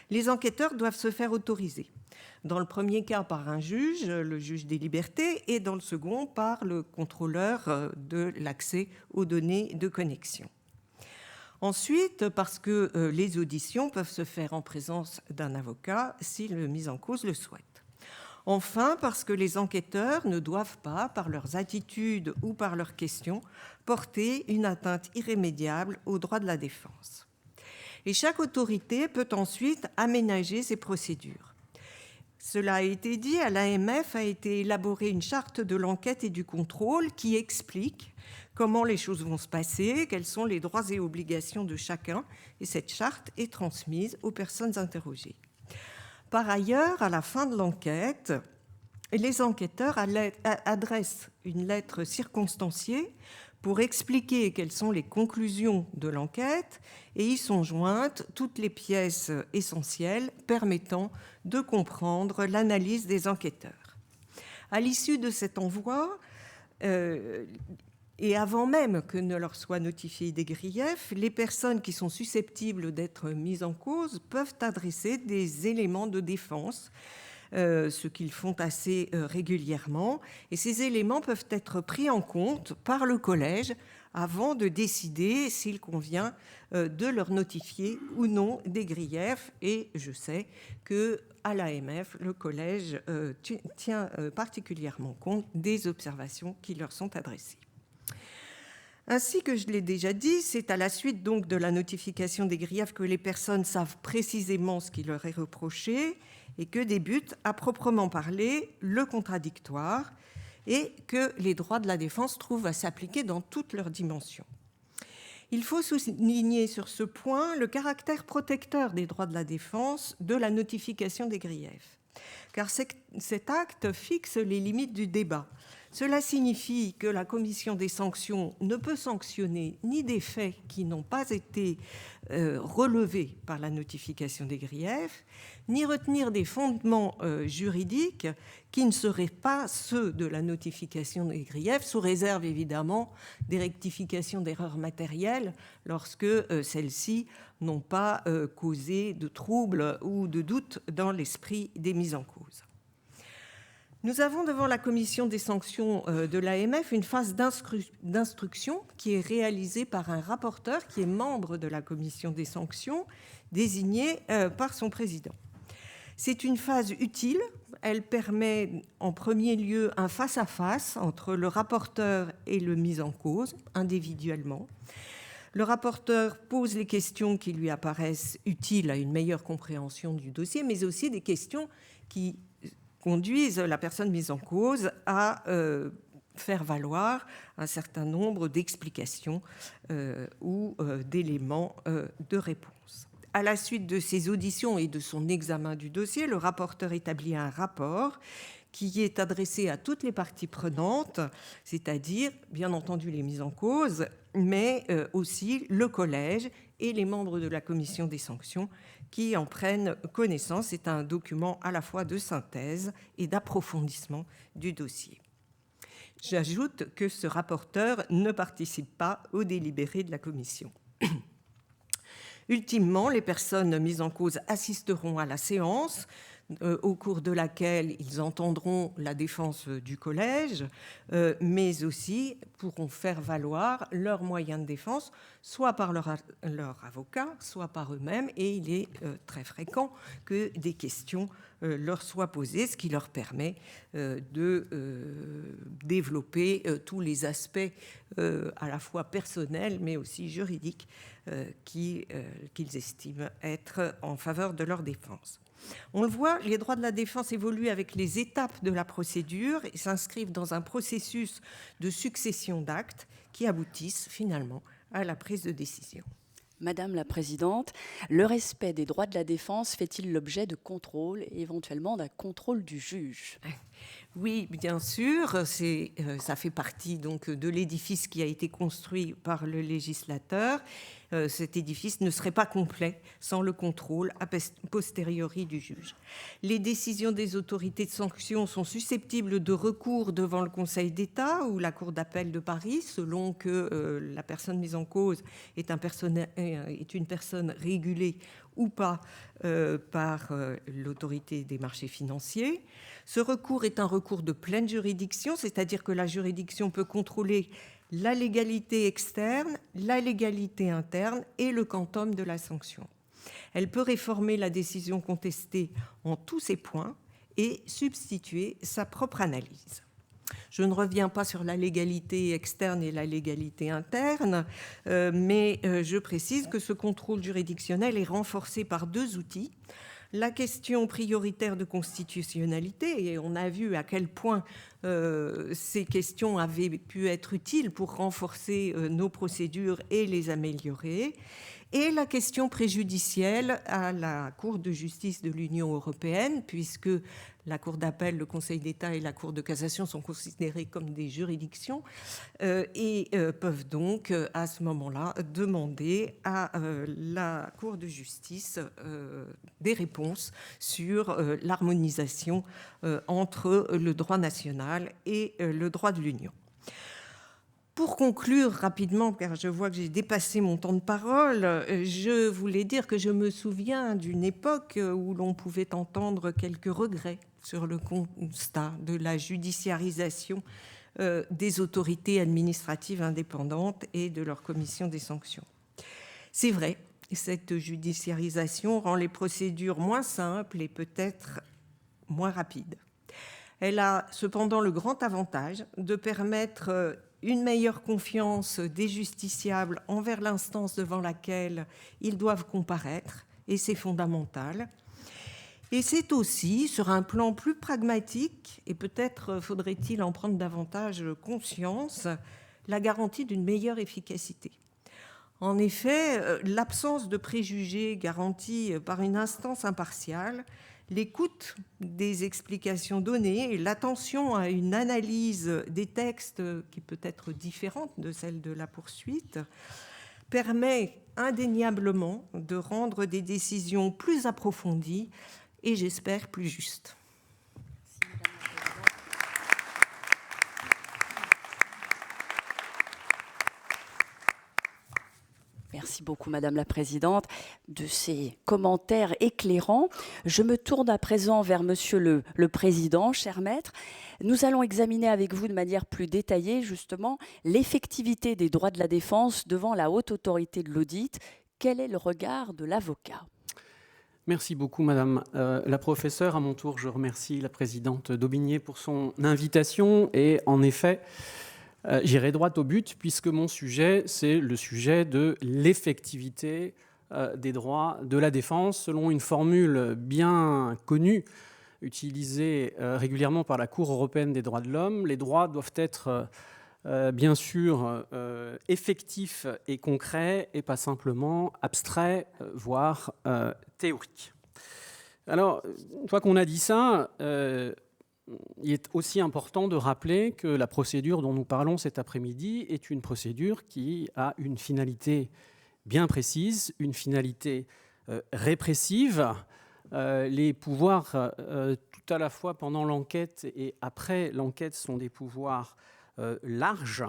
les enquêteurs doivent se faire autoriser. Dans le premier cas, par un juge, le juge des libertés, et dans le second, par le contrôleur de l'accès aux données de connexion. Ensuite, parce que les auditions peuvent se faire en présence d'un avocat si le mis en cause le souhaite. Enfin, parce que les enquêteurs ne doivent pas, par leurs attitudes ou par leurs questions, porter une atteinte irrémédiable aux droits de la défense. Et chaque autorité peut ensuite aménager ses procédures. Cela a été dit, à l'AMF a été élaborée une charte de l'enquête et du contrôle qui explique comment les choses vont se passer, quels sont les droits et obligations de chacun, et cette charte est transmise aux personnes interrogées. Par ailleurs, à la fin de l'enquête, les enquêteurs adressent une lettre circonstanciée pour expliquer quelles sont les conclusions de l'enquête, et y sont jointes toutes les pièces essentielles permettant de comprendre l'analyse des enquêteurs. À l'issue de cet envoi, et avant même que ne leur soient notifiés des griefs, les personnes qui sont susceptibles d'être mises en cause peuvent adresser des éléments de défense, ce qu'ils font assez régulièrement. Et ces éléments peuvent être pris en compte par le collège avant de décider s'il convient de leur notifier ou non des griefs. Et je sais qu'à l'AMF, le collège tient particulièrement compte des observations qui leur sont adressées. Ainsi que je l'ai déjà dit, c'est à la suite donc de la notification des griefs que les personnes savent précisément ce qui leur est reproché et que débute, à proprement parler, le contradictoire et que les droits de la défense trouvent à s'appliquer dans toutes leurs dimensions. Il faut souligner sur ce point le caractère protecteur des droits de la défense de la notification des griefs, car cet acte fixe les limites du débat. Cela signifie que la commission des sanctions ne peut sanctionner ni des faits qui n'ont pas été relevés par la notification des griefs, ni retenir des fondements juridiques qui ne seraient pas ceux de la notification des griefs, sous réserve évidemment des rectifications d'erreurs matérielles lorsque celles-ci n'ont pas causé de troubles ou de doutes dans l'esprit des mises en cause. Nous avons devant la commission des sanctions de l'AMF une phase d'instruction qui est réalisée par un rapporteur qui est membre de la commission des sanctions, désigné par son président. C'est une phase utile. Elle permet en premier lieu un face-à-face entre le rapporteur et le mis en cause, individuellement. Le rapporteur pose les questions qui lui apparaissent utiles à une meilleure compréhension du dossier, mais aussi des questions qui conduisent la personne mise en cause à faire valoir un certain nombre d'explications ou d'éléments de réponse. À la suite de ces auditions et de son examen du dossier, le rapporteur établit un rapport qui est adressé à toutes les parties prenantes, c'est-à-dire, bien entendu, les mises en cause, mais aussi le collège et les membres de la commission des sanctions qui en prennent connaissance. C'est un document à la fois de synthèse et d'approfondissement du dossier. J'ajoute que ce rapporteur ne participe pas aux délibérés de la commission. Ultimement, les personnes mises en cause assisteront à la séance au cours de laquelle ils entendront la défense du collège, mais aussi pourront faire valoir leurs moyens de défense, soit par leur avocat, soit par eux-mêmes, et il est très fréquent que des questions leur soient posées, ce qui leur permet de développer tous les aspects à la fois personnels, mais aussi juridiques qu'ils estiment être en faveur de leur défense. On le voit, les droits de la défense évoluent avec les étapes de la procédure et s'inscrivent dans un processus de succession d'actes qui aboutissent finalement à la prise de décision. Madame la Présidente, le respect des droits de la défense fait-il l'objet de contrôle et éventuellement d'un contrôle du juge ? Oui, bien sûr, ça fait partie donc de l'édifice qui a été construit par le législateur. Cet édifice ne serait pas complet sans le contrôle a posteriori du juge. Les décisions des autorités de sanction sont susceptibles de recours devant le Conseil d'État ou la Cour d'appel de Paris, selon que la personne mise en cause est une personne régulée ou pas par l'autorité des marchés financiers. Ce recours est un recours de pleine juridiction, c'est-à-dire que la juridiction peut contrôler la légalité externe, la légalité interne et le quantum de la sanction. Elle peut réformer la décision contestée en tous ces points et substituer sa propre analyse. Je ne reviens pas sur la légalité externe et la légalité interne, mais je précise que ce contrôle juridictionnel est renforcé par 2 outils. La question prioritaire de constitutionnalité, et on a vu à quel point ces questions avaient pu être utiles pour renforcer nos procédures et les améliorer, et la question préjudicielle à la Cour de justice de l'Union européenne, puisque la Cour d'appel, le Conseil d'État et la Cour de cassation sont considérés comme des juridictions et peuvent donc, à ce moment-là, demander à la Cour de justice des réponses sur l'harmonisation entre le droit national et le droit de l'Union. Pour conclure rapidement, car je vois que j'ai dépassé mon temps de parole, je voulais dire que je me souviens d'une époque où l'on pouvait entendre quelques regrets sur le constat de la judiciarisation des autorités administratives indépendantes et de leur commission des sanctions. C'est vrai, cette judiciarisation rend les procédures moins simples et peut-être moins rapides. Elle a cependant le grand avantage de permettre une meilleure confiance des justiciables envers l'instance devant laquelle ils doivent comparaître, et c'est fondamental. Et c'est aussi, sur un plan plus pragmatique, et peut-être faudrait-il en prendre davantage conscience, la garantie d'une meilleure efficacité. En effet, l'absence de préjugés garantie par une instance impartiale, l'écoute des explications données et l'attention à une analyse des textes qui peut être différente de celle de la poursuite permet indéniablement de rendre des décisions plus approfondies et, j'espère, plus justes. Merci beaucoup, Madame la Présidente, de ces commentaires éclairants. Je me tourne à présent vers Monsieur le Président, cher maître. Nous allons examiner avec vous de manière plus détaillée, justement, l'effectivité des droits de la défense devant la haute autorité de l'audit. Quel est le regard de l'avocat ? Merci beaucoup, Madame la professeure. À mon tour, je remercie la présidente Daubigné pour son invitation. Et en effet, j'irai droit au but, puisque mon sujet, c'est le sujet de l'effectivité des droits de la défense, selon une formule bien connue, utilisée régulièrement par la Cour européenne des droits de l'homme. Les droits doivent être bien sûr effectifs et concrets, et pas simplement abstraits, voire théoriques. Alors, une fois qu'on a dit ça, il est aussi important de rappeler que la procédure dont nous parlons cet après-midi est une procédure qui a une finalité bien précise, une finalité répressive. Les pouvoirs, tout à la fois pendant l'enquête et après l'enquête, sont des pouvoirs larges.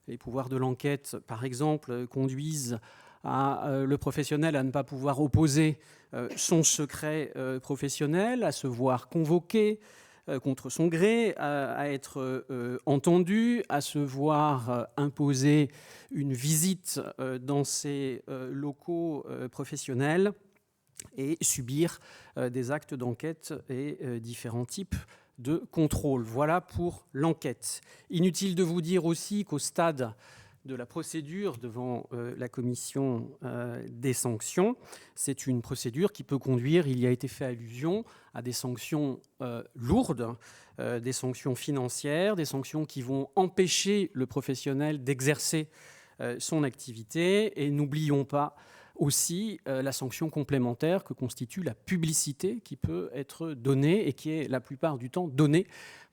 Les pouvoirs de l'enquête, par exemple, conduisent le professionnel à ne pas pouvoir opposer son secret professionnel, à se voir convoqué contre son gré, à être entendu, à se voir imposer une visite dans ses locaux professionnels et subir des actes d'enquête et différents types de contrôle. Voilà pour l'enquête. Inutile de vous dire aussi qu'au stade de la procédure devant la commission des sanctions. C'est une procédure qui peut conduire, il y a été fait allusion, à des sanctions lourdes, des sanctions financières, des sanctions qui vont empêcher le professionnel d'exercer son activité. Et n'oublions pas aussi la sanction complémentaire que constitue la publicité qui peut être donnée et qui est la plupart du temps donnée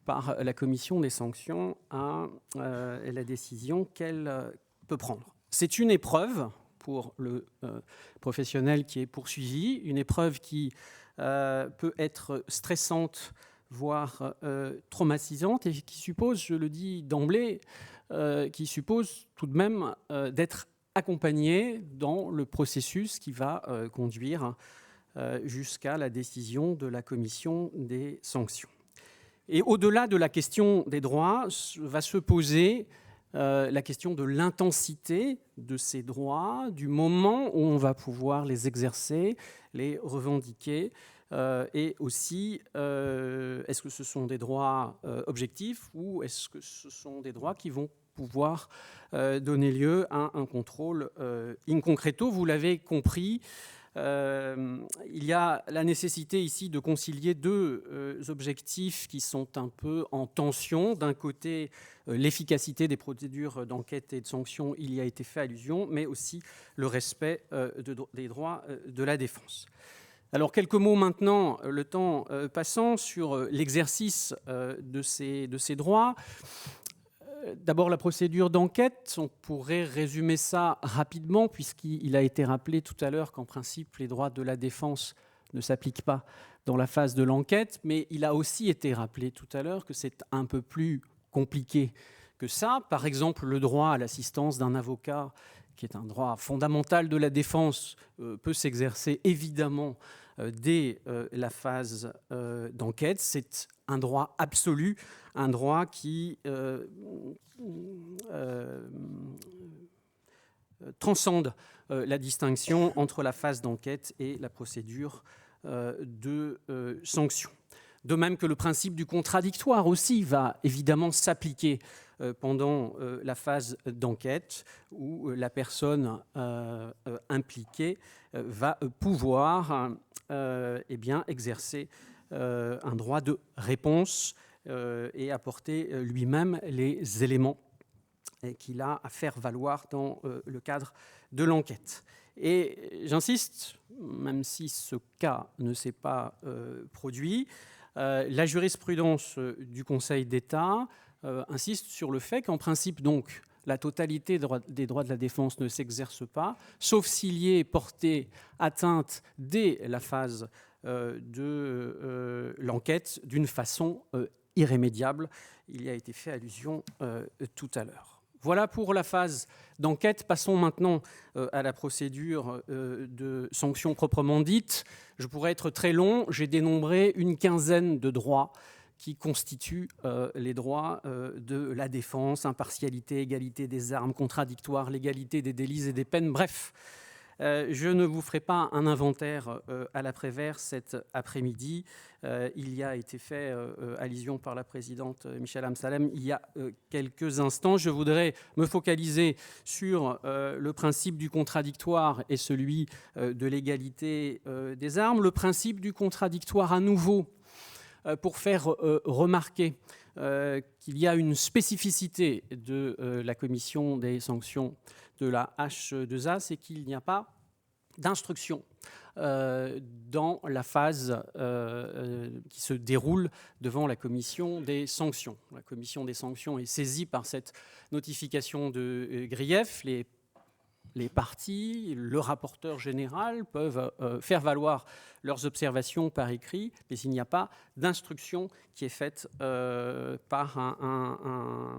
par la commission des sanctions à la décision qu'elle peut prendre. C'est une épreuve pour le professionnel qui est poursuivi, une épreuve qui peut être stressante, voire traumatisante, et qui suppose, je le dis d'emblée, qui suppose tout de même d'être accompagné dans le processus qui va conduire jusqu'à la décision de la commission des sanctions. Et au-delà de la question des droits, va se poser la question de l'intensité de ces droits, du moment où on va pouvoir les exercer, les revendiquer, et aussi, est-ce que ce sont des droits objectifs ou est-ce que ce sont des droits qui vont pouvoir donner lieu à un contrôle in concreto. Vous l'avez compris, il y a la nécessité ici de concilier deux objectifs qui sont un peu en tension. D'un côté, l'efficacité des procédures d'enquête et de sanctions, il y a été fait allusion, mais aussi le respect des droits de la défense. Alors, quelques mots maintenant, le temps passant, sur l'exercice de ces droits. D'abord, la procédure d'enquête, on pourrait résumer ça rapidement, puisqu'il a été rappelé tout à l'heure qu'en principe, les droits de la défense ne s'appliquent pas dans la phase de l'enquête, mais il a aussi été rappelé tout à l'heure que c'est un peu plus compliqué que ça. Par exemple, le droit à l'assistance d'un avocat, qui est un droit fondamental de la défense, peut s'exercer évidemment dès la phase d'enquête. C'est un droit absolu, un droit qui transcende la distinction entre la phase d'enquête et la procédure de sanction. De même que le principe du contradictoire aussi va évidemment s'appliquer pendant la phase d'enquête, où la personne impliquée va pouvoir exercer un droit de réponse et apporter lui-même les éléments qu'il a à faire valoir dans le cadre de l'enquête. Et j'insiste, même si ce cas ne s'est pas produit, la jurisprudence du Conseil d'État insiste sur le fait qu'en principe, donc, la totalité des droits de la défense ne s'exerce pas, sauf s'il y est porté atteinte dès la phase de l'enquête d'une façon irrémédiable. Il y a été fait allusion tout à l'heure. Voilà pour la phase d'enquête. Passons maintenant à la procédure de sanction proprement dite. Je pourrais être très long. J'ai dénombré une quinzaine de droits qui constituent les droits de la défense: impartialité, égalité des armes, contradictoire, légalité des délits et des peines. Bref, je ne vous ferai pas un inventaire à l'après-vert cet après-midi. Il y a été fait allusion par la présidente Michèle Amsalem il y a quelques instants. Je voudrais me focaliser sur le principe du contradictoire et celui de l'égalité des armes. Le principe du contradictoire, à nouveau, pour faire remarquer qu'il y a une spécificité de la commission des sanctions de la H2A, c'est qu'il n'y a pas d'instruction dans la phase qui se déroule devant la commission des sanctions. La commission des sanctions est saisie par cette notification de grief. Les parties, le rapporteur général peuvent faire valoir leurs observations par écrit, mais il n'y a pas d'instruction qui est faite par un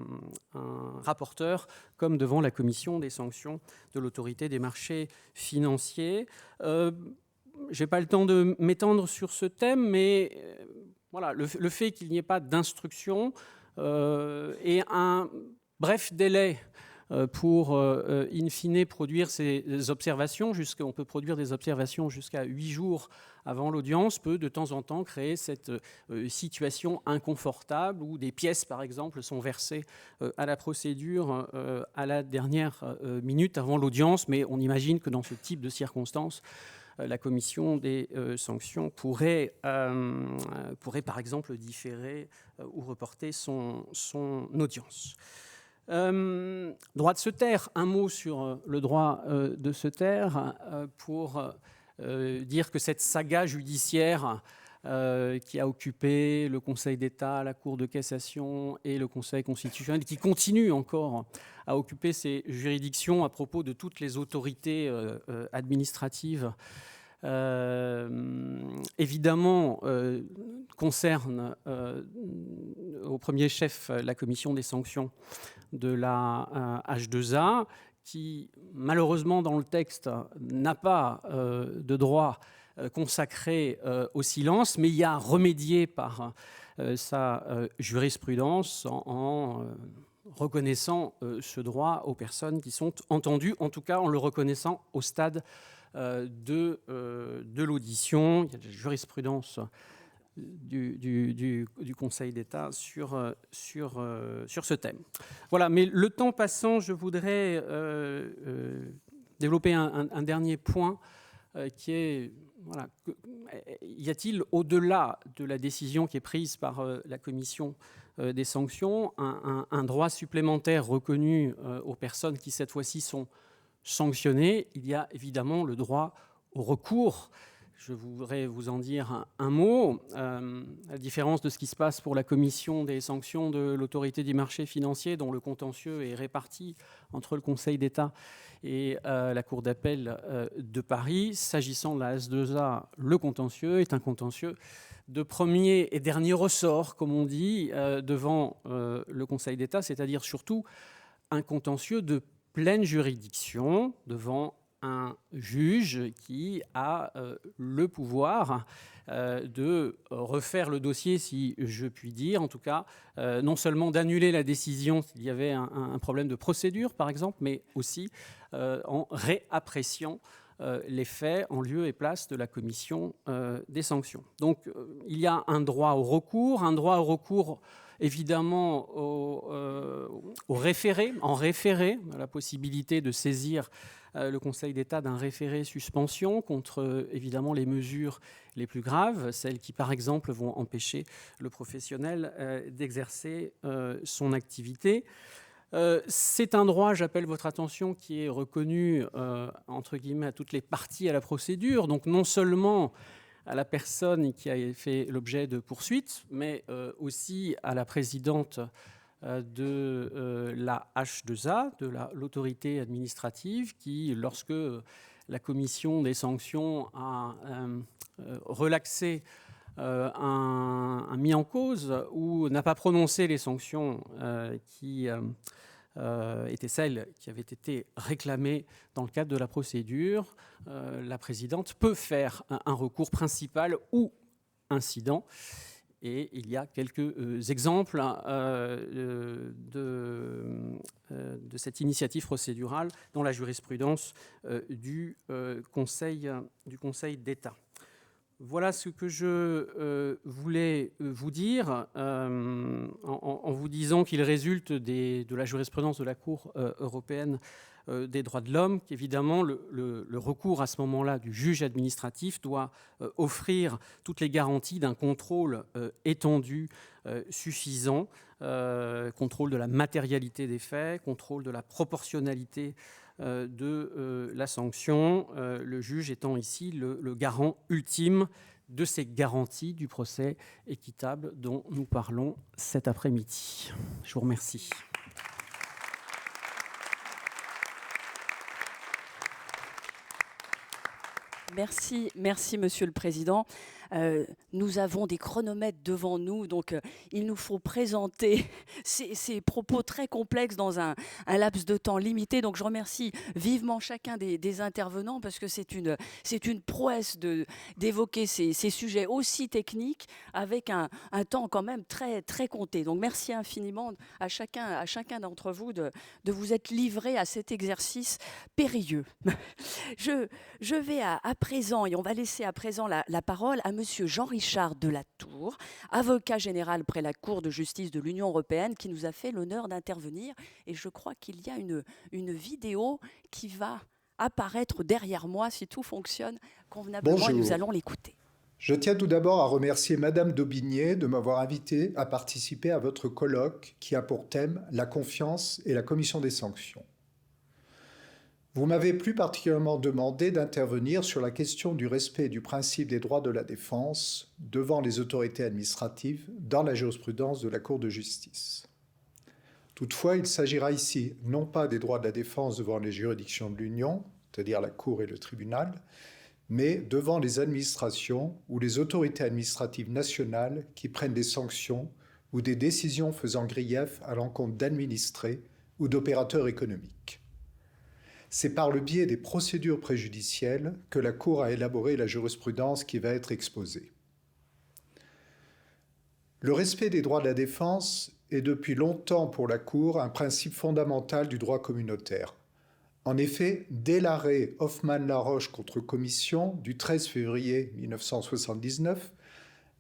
rapporteur, comme devant la commission des sanctions de l'autorité des marchés financiers. Je n'ai pas le temps de m'étendre sur ce thème, mais voilà, le fait qu'il n'y ait pas d'instruction et un bref délai pour, in fine, produire ces observations. On peut produire des observations jusqu'à 8 jours avant l'audience, peut de temps en temps créer cette situation inconfortable où des pièces, par exemple, sont versées à la procédure à la dernière minute avant l'audience. Mais on imagine que dans ce type de circonstances, la commission des sanctions pourrait, par exemple, différer ou reporter son audience. Droit de se taire, un mot sur le droit de se taire pour dire que cette saga judiciaire qui a occupé le Conseil d'État, la Cour de cassation et le Conseil constitutionnel, qui continue encore à occuper ces juridictions à propos de toutes les autorités administratives, évidemment concerne au premier chef la commission des sanctions de la H2A, qui malheureusement dans le texte n'a pas de droit consacré au silence, mais y a remédié par sa jurisprudence en reconnaissant ce droit aux personnes qui sont entendues, en tout cas en le reconnaissant au stade de l'audition. Il y a de la jurisprudence du Conseil d'État sur ce thème. Voilà, mais le temps passant, je voudrais développer un dernier point qui est, voilà, y a-t-il, au-delà de la décision qui est prise par la commission des sanctions, un droit supplémentaire reconnu aux personnes qui, cette fois-ci, sont sanctionnées? Il y a évidemment le droit au recours. Je voudrais vous en dire un mot. À la différence de ce qui se passe pour la commission des sanctions de l'autorité des marchés financiers, dont le contentieux est réparti entre le Conseil d'État et la Cour d'appel de Paris, s'agissant de la S2A, le contentieux est un contentieux de premier et dernier ressort, comme on dit, devant le Conseil d'État, c'est-à-dire surtout un contentieux de pleine juridiction devant un juge qui a le pouvoir de refaire le dossier, si je puis dire, en tout cas, non seulement d'annuler la décision s'il y avait un problème de procédure, par exemple, mais aussi en réappréciant les faits en lieu et place de la commission des sanctions. Donc, il y a un droit au recours, évidemment au référé, en référé, la possibilité de saisir le Conseil d'État d'un référé suspension contre, évidemment, les mesures les plus graves, celles qui, par exemple, vont empêcher le professionnel d'exercer son activité. C'est un droit, j'appelle votre attention, qui est reconnu, entre guillemets, à toutes les parties à la procédure, donc non seulement à la personne qui a fait l'objet de poursuites, mais aussi à la présidente de la H2A, de l'autorité administrative, qui, lorsque la commission des sanctions a relaxé un mis en cause ou n'a pas prononcé les sanctions qui étaient celles qui avaient été réclamées dans le cadre de la procédure, la présidente peut faire un recours principal ou incident. Et il y a quelques exemples de cette initiative procédurale dans la jurisprudence du Conseil d'État. Voilà ce que je voulais vous dire en vous disant qu'il résulte de la jurisprudence de la Cour européenne des droits de l'homme qu'évidemment le recours à ce moment-là du juge administratif doit offrir toutes les garanties d'un contrôle étendu, suffisant, contrôle de la matérialité des faits, contrôle de la proportionnalité de la sanction, le juge étant ici le garant ultime de ces garanties du procès équitable dont nous parlons cet après-midi. Je vous remercie. Merci, Monsieur le Président. Nous avons des chronomètres devant nous, donc il nous faut présenter ces propos très complexes dans un laps de temps limité. Donc je remercie vivement chacun des intervenants parce que c'est une prouesse d'évoquer ces sujets aussi techniques avec un temps quand même très, très compté. Donc merci infiniment à chacun d'entre vous de vous être livré à cet exercice périlleux. Je vais à présent, et on va laisser à présent la parole à monsieur Jean-Richard Delatour, avocat général près la Cour de justice de l'Union européenne, qui nous a fait l'honneur d'intervenir. Et je crois qu'il y a une vidéo qui va apparaître derrière moi, si tout fonctionne convenablement. Bonjour. Et nous allons l'écouter. Je tiens tout d'abord à remercier Madame Daubigné de m'avoir invité à participer à votre colloque qui a pour thème la confiance et la commission des sanctions. Vous m'avez plus particulièrement demandé d'intervenir sur la question du respect du principe des droits de la défense devant les autorités administratives dans la jurisprudence de la Cour de justice. Toutefois, il s'agira ici non pas des droits de la défense devant les juridictions de l'Union, c'est-à-dire la Cour et le tribunal, mais devant les administrations ou les autorités administratives nationales qui prennent des sanctions ou des décisions faisant grief à l'encontre d'administrés ou d'opérateurs économiques. C'est par le biais des procédures préjudicielles que la Cour a élaboré la jurisprudence qui va être exposée. Le respect des droits de la défense est depuis longtemps pour la Cour un principe fondamental du droit communautaire. En effet, dès l'arrêt Hoffmann-Laroche contre Commission du 13 février 1979,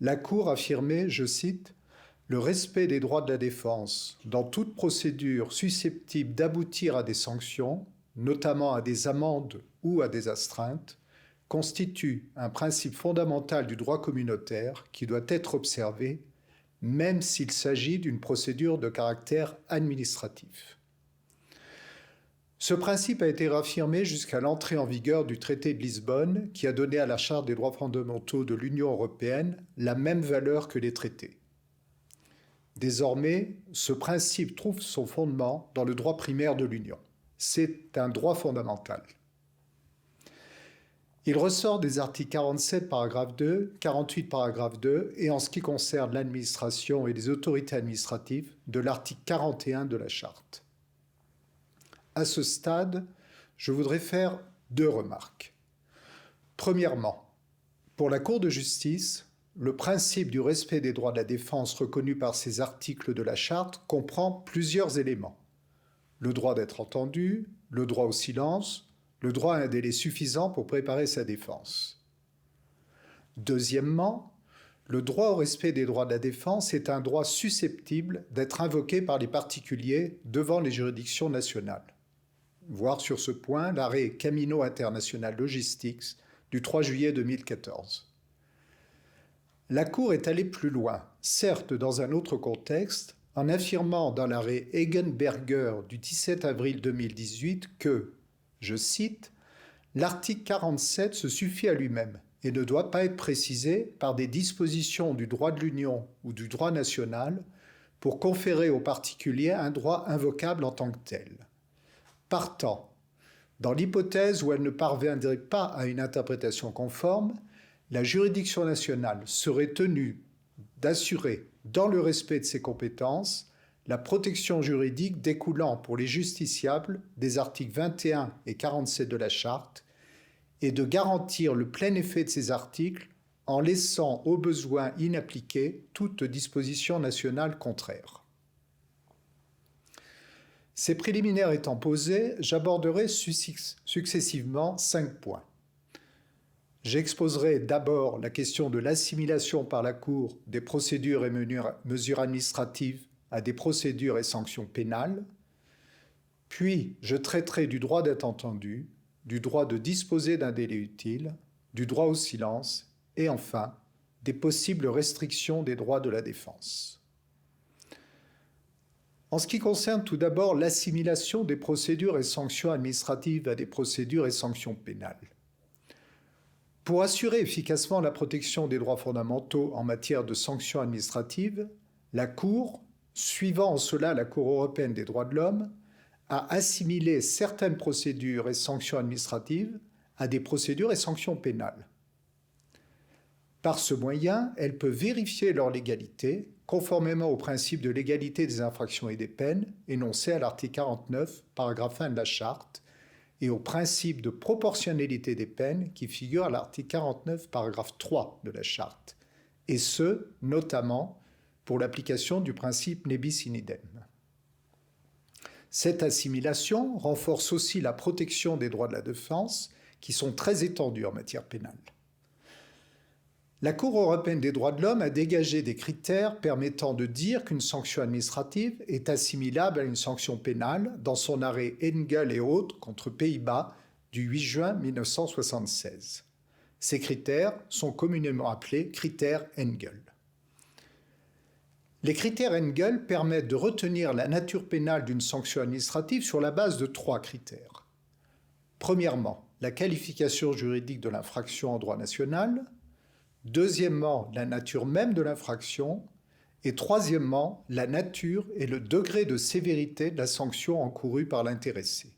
la Cour affirmait, je cite, « Le respect des droits de la défense dans toute procédure susceptible d'aboutir à des sanctions, notamment à des amendes ou à des astreintes, constitue un principe fondamental du droit communautaire qui doit être observé, même s'il s'agit d'une procédure de caractère administratif. » Ce principe a été réaffirmé jusqu'à l'entrée en vigueur du traité de Lisbonne, qui a donné à la Charte des droits fondamentaux de l'Union européenne la même valeur que les traités. Désormais, ce principe trouve son fondement dans le droit primaire de l'Union. C'est un droit fondamental. Il ressort des articles 47, paragraphe 2, 48, paragraphe 2, et en ce qui concerne l'administration et les autorités administratives, de l'article 41 de la Charte. À ce stade, je voudrais faire 2 remarques. Premièrement, pour la Cour de justice, le principe du respect des droits de la défense reconnu par ces articles de la Charte comprend plusieurs éléments. Le droit d'être entendu, le droit au silence, le droit à un délai suffisant pour préparer sa défense. Deuxièmement, le droit au respect des droits de la défense est un droit susceptible d'être invoqué par les particuliers devant les juridictions nationales. Voir sur ce point l'arrêt Camino International Logistics du 3 juillet 2014. La Cour est allée plus loin, certes dans un autre contexte, en affirmant dans l'arrêt Egenberger du 17 avril 2018 que, je cite, « L'article 47 se suffit à lui-même et ne doit pas être précisé par des dispositions du droit de l'Union ou du droit national pour conférer aux particuliers un droit invocable en tant que tel. Partant, dans l'hypothèse où elle ne parviendrait pas à une interprétation conforme, la juridiction nationale serait tenue d'assurer, dans le respect de ses compétences, la protection juridique découlant pour les justiciables des articles 21 et 47 de la Charte et de garantir le plein effet de ces articles en laissant au besoin inappliquée toute disposition nationale contraire. Ces préliminaires étant posés, j'aborderai successivement 5 points. J'exposerai d'abord la question de l'assimilation par la Cour des procédures et mesures administratives à des procédures et sanctions pénales, puis je traiterai du droit d'être entendu, du droit de disposer d'un délai utile, du droit au silence et enfin des possibles restrictions des droits de la défense. En ce qui concerne tout d'abord l'assimilation des procédures et sanctions administratives à des procédures et sanctions pénales. Pour assurer efficacement la protection des droits fondamentaux en matière de sanctions administratives, la Cour, suivant en cela la Cour européenne des droits de l'homme, a assimilé certaines procédures et sanctions administratives à des procédures et sanctions pénales. Par ce moyen, elle peut vérifier leur légalité, conformément au principe de l'égalité des infractions et des peines, énoncé à l'article 49, paragraphe 1 de la Charte, et au principe de proportionnalité des peines qui figure à l'article 49, paragraphe 3 de la Charte, et ce, notamment pour l'application du principe ne bis in idem. Cette assimilation renforce aussi la protection des droits de la défense, qui sont très étendus en matière pénale. La Cour européenne des droits de l'homme a dégagé des critères permettant de dire qu'une sanction administrative est assimilable à une sanction pénale dans son arrêt Engel et autres contre Pays-Bas du 8 juin 1976. Ces critères sont communément appelés critères Engel. Les critères Engel permettent de retenir la nature pénale d'une sanction administrative sur la base de 3 critères. Premièrement, la qualification juridique de l'infraction en droit national. Deuxièmement, la nature même de l'infraction. Et troisièmement, la nature et le degré de sévérité de la sanction encourue par l'intéressé.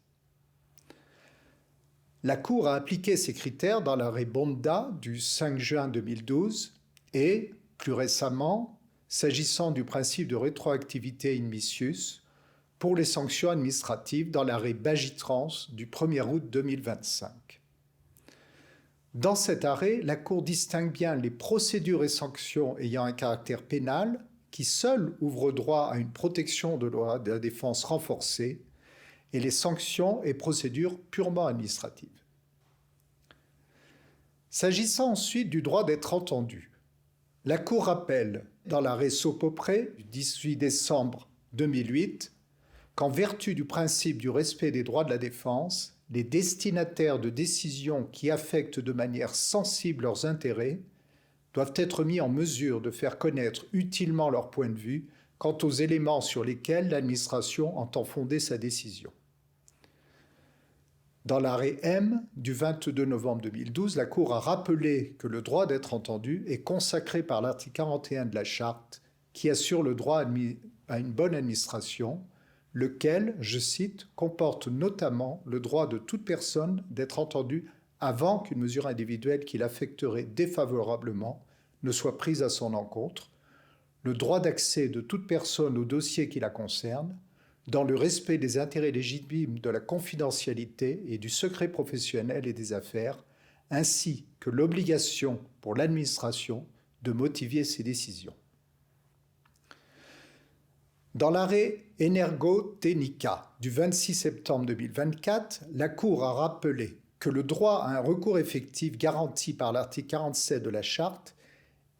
La Cour a appliqué ces critères dans l'arrêt Bonda du 5 juin 2012 et, plus récemment, s'agissant du principe de rétroactivité in misius, pour les sanctions administratives dans l'arrêt Bagitrans du 1er août 2025. Dans cet arrêt, la Cour distingue bien les procédures et sanctions ayant un caractère pénal, qui seules ouvrent droit à une protection de la défense renforcée, et les sanctions et procédures purement administratives. S'agissant ensuite du droit d'être entendu, la Cour rappelle, dans l'arrêt Sopopré du 18 décembre 2008, qu'en vertu du principe du respect des droits de la défense, les destinataires de décisions qui affectent de manière sensible leurs intérêts doivent être mis en mesure de faire connaître utilement leur point de vue quant aux éléments sur lesquels l'administration entend fonder sa décision. Dans l'arrêt M du 22 novembre 2012, la Cour a rappelé que le droit d'être entendu est consacré par l'article 41 de la Charte qui assure le droit à une bonne administration, lequel, je cite, comporte notamment le droit de toute personne d'être entendue avant qu'une mesure individuelle qui l'affecterait défavorablement ne soit prise à son encontre, le droit d'accès de toute personne au dossier qui la concerne, dans le respect des intérêts légitimes de la confidentialité et du secret professionnel et des affaires, ainsi que l'obligation pour l'administration de motiver ses décisions. Dans l'arrêt Energo-Technica du 26 septembre 2024, la Cour a rappelé que le droit à un recours effectif garanti par l'article 47 de la Charte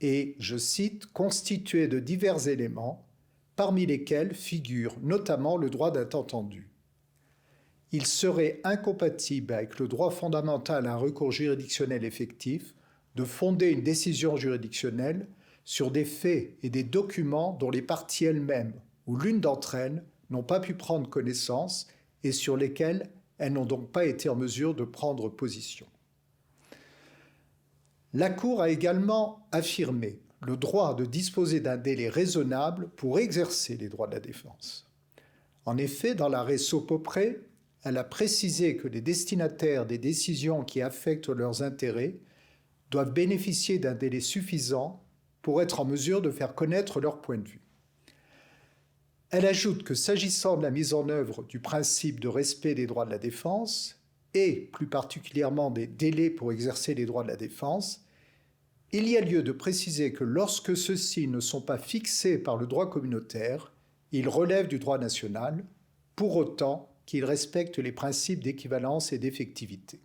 est, je cite, constitué de divers éléments, parmi lesquels figure notamment le droit d'être entendu. Il serait incompatible avec le droit fondamental à un recours juridictionnel effectif de fonder une décision juridictionnelle sur des faits et des documents dont les parties elles-mêmes ou l'une d'entre elles n'ont pas pu prendre connaissance et sur lesquels elles n'ont donc pas été en mesure de prendre position. La Cour a également affirmé le droit de disposer d'un délai raisonnable pour exercer les droits de la défense. En effet, dans l'arrêt Sopopré, elle a précisé que les destinataires des décisions qui affectent leurs intérêts doivent bénéficier d'un délai suffisant pour être en mesure de faire connaître leur point de vue. Elle ajoute que s'agissant de la mise en œuvre du principe de respect des droits de la défense, et plus particulièrement des délais pour exercer les droits de la défense, il y a lieu de préciser que lorsque ceux-ci ne sont pas fixés par le droit communautaire, ils relèvent du droit national, pour autant qu'ils respectent les principes d'équivalence et d'effectivité.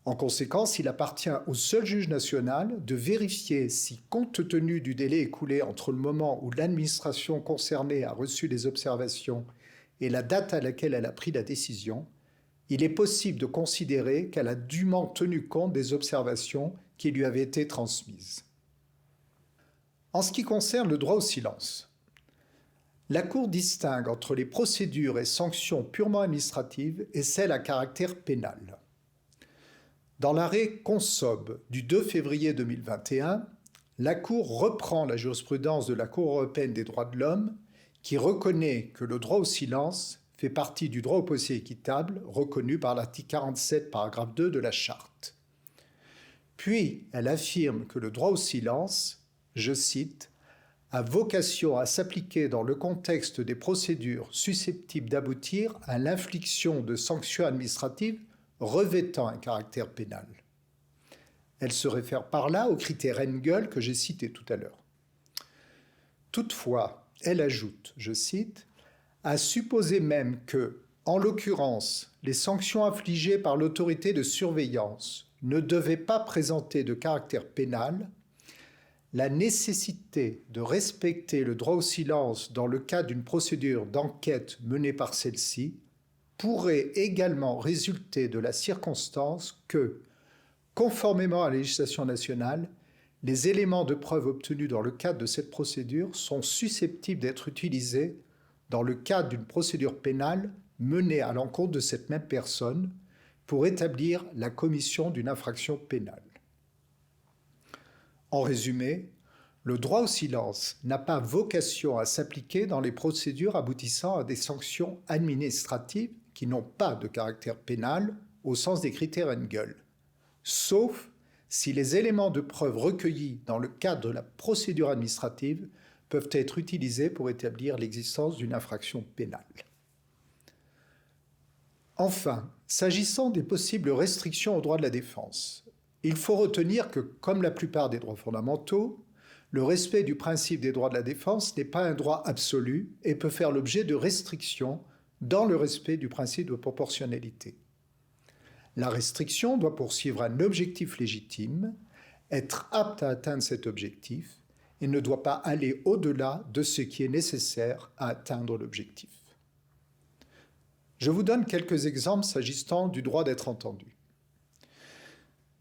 En conséquence, il appartient au seul juge national de vérifier si, compte tenu du délai écoulé entre le moment où l'administration concernée a reçu les observations et la date à laquelle elle a pris la décision, il est possible de considérer qu'elle a dûment tenu compte des observations qui lui avaient été transmises. En ce qui concerne le droit au silence, la Cour distingue entre les procédures et sanctions purement administratives et celles à caractère pénal. Dans l'arrêt Consob du 2 février 2021, la Cour reprend la jurisprudence de la Cour européenne des droits de l'homme qui reconnaît que le droit au silence fait partie du droit au procès équitable reconnu par l'article 47, paragraphe 2 de la Charte. Puis, elle affirme que le droit au silence, je cite, a vocation à s'appliquer dans le contexte des procédures susceptibles d'aboutir à l'infliction de sanctions administratives revêtant un caractère pénal. Elle se réfère par là au critère Engel que j'ai cité tout à l'heure. Toutefois, elle ajoute, je cite, « à supposer même que, en l'occurrence, les sanctions infligées par l'autorité de surveillance ne devaient pas présenter de caractère pénal, la nécessité de respecter le droit au silence dans le cadre d'une procédure d'enquête menée par celle-ci pourrait également résulter de la circonstance que, conformément à la législation nationale, les éléments de preuve obtenus dans le cadre de cette procédure sont susceptibles d'être utilisés dans le cadre d'une procédure pénale menée à l'encontre de cette même personne pour établir la commission d'une infraction pénale. » En résumé, le droit au silence n'a pas vocation à s'appliquer dans les procédures aboutissant à des sanctions administratives qui n'ont pas de caractère pénal au sens des critères Engel, sauf si les éléments de preuve recueillis dans le cadre de la procédure administrative peuvent être utilisés pour établir l'existence d'une infraction pénale. Enfin, s'agissant des possibles restrictions aux droits de la défense, il faut retenir que, comme la plupart des droits fondamentaux, le respect du principe des droits de la défense n'est pas un droit absolu et peut faire l'objet de restrictions dans le respect du principe de proportionnalité. La restriction doit poursuivre un objectif légitime, être apte à atteindre cet objectif et ne doit pas aller au-delà de ce qui est nécessaire à atteindre l'objectif. Je vous donne quelques exemples s'agissant du droit d'être entendu.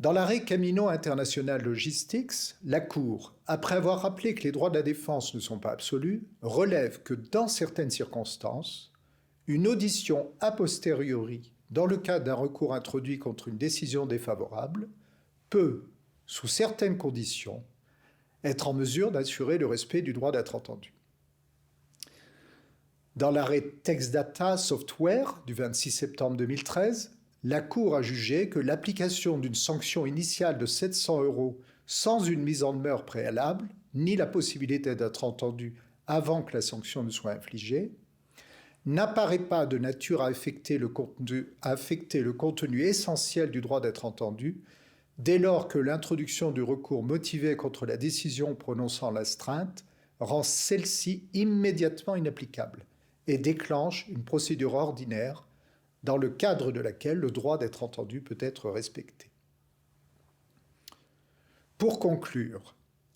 Dans l'arrêt Camino International Logistics, la Cour, après avoir rappelé que les droits de la défense ne sont pas absolus, relève que dans certaines circonstances, une audition a posteriori, dans le cadre d'un recours introduit contre une décision défavorable, peut, sous certaines conditions, être en mesure d'assurer le respect du droit d'être entendu. Dans l'arrêt TextData Software du 26 septembre 2013, la Cour a jugé que l'application d'une sanction initiale de 700 € sans une mise en demeure préalable, ni la possibilité d'être entendu avant que la sanction ne soit infligée, n'apparaît pas de nature à affecter le contenu essentiel du droit d'être entendu, dès lors que l'introduction du recours motivé contre la décision prononçant l'astreinte rend celle-ci immédiatement inapplicable et déclenche une procédure ordinaire dans le cadre de laquelle le droit d'être entendu peut être respecté. Pour conclure,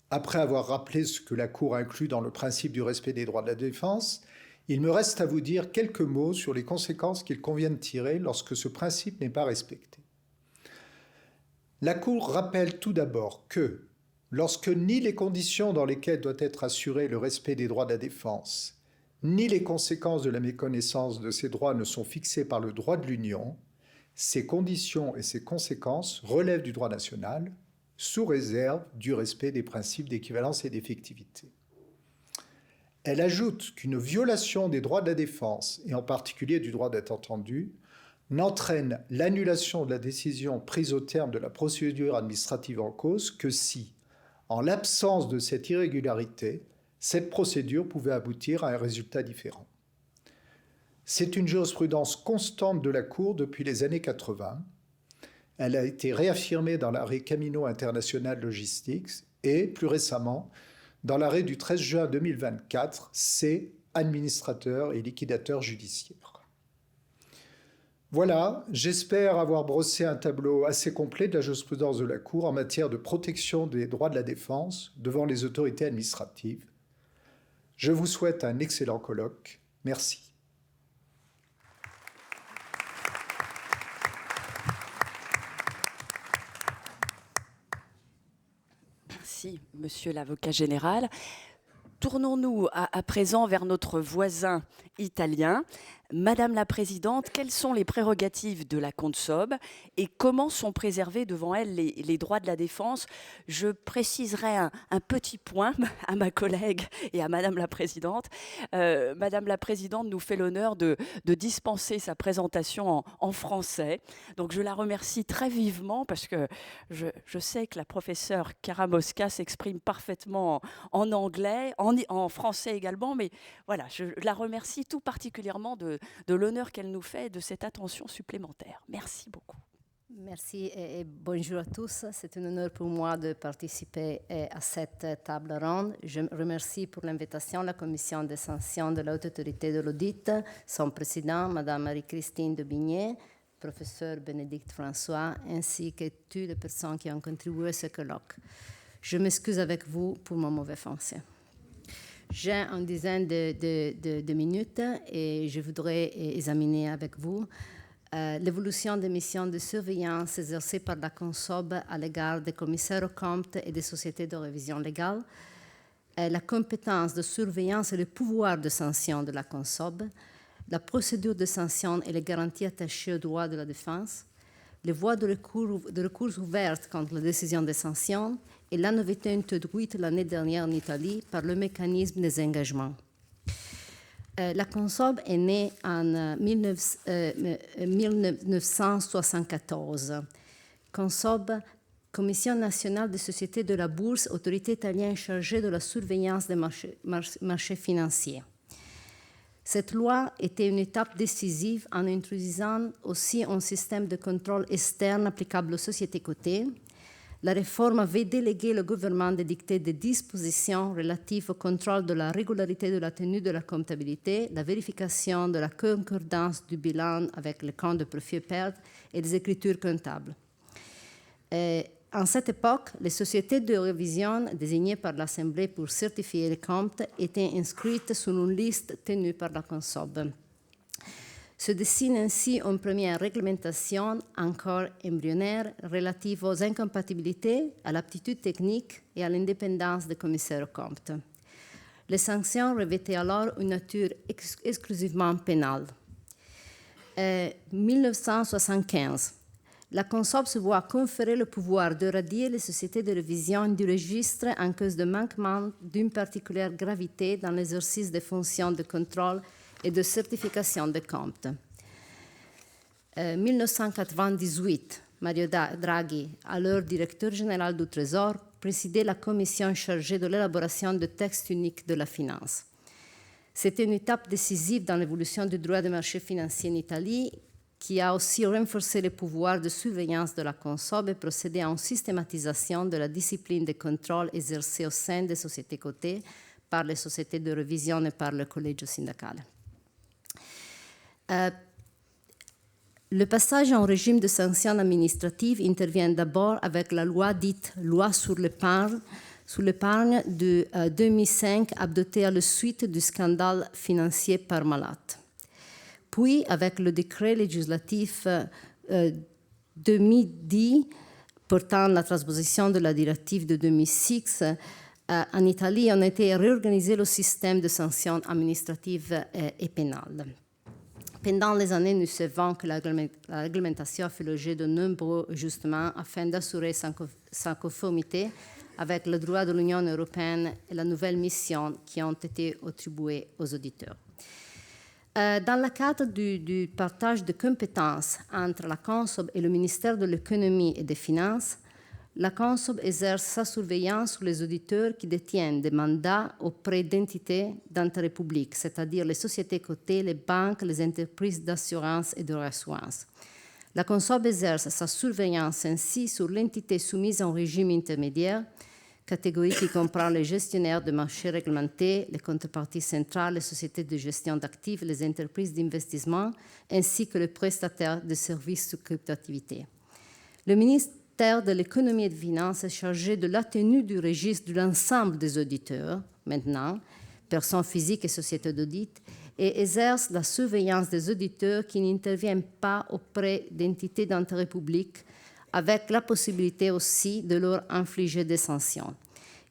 après avoir rappelé ce que la Cour inclut dans le principe du respect des droits de la défense, il me reste à vous dire quelques mots sur les conséquences qu'il convient de tirer lorsque ce principe n'est pas respecté. La Cour rappelle tout d'abord que, lorsque ni les conditions dans lesquelles doit être assuré le respect des droits de la défense, ni les conséquences de la méconnaissance de ces droits ne sont fixées par le droit de l'Union, ces conditions et ces conséquences relèvent du droit national, sous réserve du respect des principes d'équivalence et d'effectivité. Elle ajoute qu'une violation des droits de la défense, et en particulier du droit d'être entendu, n'entraîne l'annulation de la décision prise au terme de la procédure administrative en cause que si, en l'absence de cette irrégularité, cette procédure pouvait aboutir à un résultat différent. C'est une jurisprudence constante de la Cour depuis les années 80. Elle a été réaffirmée dans l'arrêt Camino International Logistics et, plus récemment, dans l'arrêt du 13 juin 2024, C, administrateur et liquidateur judiciaire. Voilà, j'espère avoir brossé un tableau assez complet de la jurisprudence de la Cour en matière de protection des droits de la défense devant les autorités administratives. Je vous souhaite un excellent colloque. Merci. Merci, monsieur l'avocat général. Tournons-nous à présent vers notre voisin italien. Madame la Présidente, quelles sont les prérogatives de la CONSOB et comment sont préservés devant elle les droits de la défense? Je préciserai un petit point à ma collègue et à Madame la Présidente. Madame la Présidente nous fait l'honneur de dispenser sa présentation en français. Donc je la remercie très vivement parce que je sais que la professeure Karamosca s'exprime parfaitement en anglais, en français également, mais voilà, je la remercie tout particulièrement de l'honneur qu'elle nous fait et de cette attention supplémentaire. Merci beaucoup. Merci et bonjour à tous. C'est un honneur pour moi de participer à cette table ronde. Je remercie pour l'invitation la Commission des sanctions de la Haute Autorité de l'Audit, son président, Mme Marie-Christine Daubigné, professeur Bénédicte François, ainsi que toutes les personnes qui ont contribué à ce colloque. Je m'excuse avec vous pour mon mauvais français. J'ai une dizaine de minutes et je voudrais examiner avec vous l'évolution des missions de surveillance exercées par la CONSOB à l'égard des commissaires aux comptes et des sociétés de révision légale, la compétence de surveillance et le pouvoir de sanction de la CONSOB, la procédure de sanction et les garanties attachées aux droits de la défense, les voies de recours ouvertes contre la décision de sanction et la nouveauté introduite l'année dernière en Italie par le mécanisme des engagements. La CONSOB est née en 1974. CONSOB, Commission nationale des sociétés de la bourse, autorité italienne chargée de la surveillance des marchés financiers. Cette loi était une étape décisive en introduisant aussi un système de contrôle externe applicable aux sociétés cotées. La réforme avait délégué le gouvernement de dicter des dispositions relatives au contrôle de la régularité de la tenue de la comptabilité, la vérification de la concordance du bilan avec le compte de profit et pertes et des écritures comptables. En cette époque, les sociétés de révision désignées par l'Assemblée pour certifier les comptes étaient inscrites sur une liste tenue par la CONSOB. Se dessine ainsi une première réglementation encore embryonnaire relative aux incompatibilités, à l'aptitude technique et à l'indépendance des commissaires aux comptes. Les sanctions revêtaient alors une nature exclusivement pénale. 1975. La CONSOB se voit conférer le pouvoir de radier les sociétés de révision du registre en cause de manquement d'une particulière gravité dans l'exercice des fonctions de contrôle et de certification des comptes. 1998, Mario Draghi, alors directeur général du Trésor, présidait la commission chargée de l'élaboration de textes uniques de la finance. C'était une étape décisive dans l'évolution du droit des marchés financiers en Italie, qui a aussi renforcé les pouvoirs de surveillance de la CONSOB et procédé à une systématisation de la discipline de contrôle exercée au sein des sociétés cotées par les sociétés de révision et par le collège syndical. Le passage en régime de sanctions administratives intervient d'abord avec la loi dite Loi sur l'épargne de 2005, adoptée à la suite du scandale financier Parmalat. Puis, avec le décret législatif 2010 portant la transposition de la directive de 2006, en Italie, on a été réorganisé le système de sanctions administratives et pénales. Pendant les années, nous savons que la réglementation a fait l'objet de nombreux ajustements afin d'assurer sa conformité avec le droit de l'Union européenne et la nouvelle mission qui ont été attribuées aux auditeurs. Dans le cadre du partage de compétences entre la CONSOB et le ministère de l'économie et des finances, la CONSOB exerce sa surveillance sur les auditeurs qui détiennent des mandats auprès d'entités d'intérêt public, c'est-à-dire les sociétés cotées, les banques, les entreprises d'assurance et de réassurance. La CONSOB exerce sa surveillance ainsi sur l'entité soumise en régime intermédiaire, catégorie qui comprend les gestionnaires de marchés réglementés, les contreparties centrales, les sociétés de gestion d'actifs, les entreprises d'investissement, ainsi que les prestataires de services sous cryptoactivité. Le ministère de l'économie et des finances est chargé de la tenue du registre de l'ensemble des auditeurs, maintenant, personnes physiques et sociétés d'audit, et exerce la surveillance des auditeurs qui n'interviennent pas auprès d'entités d'intérêt public, avec la possibilité aussi de leur infliger des sanctions.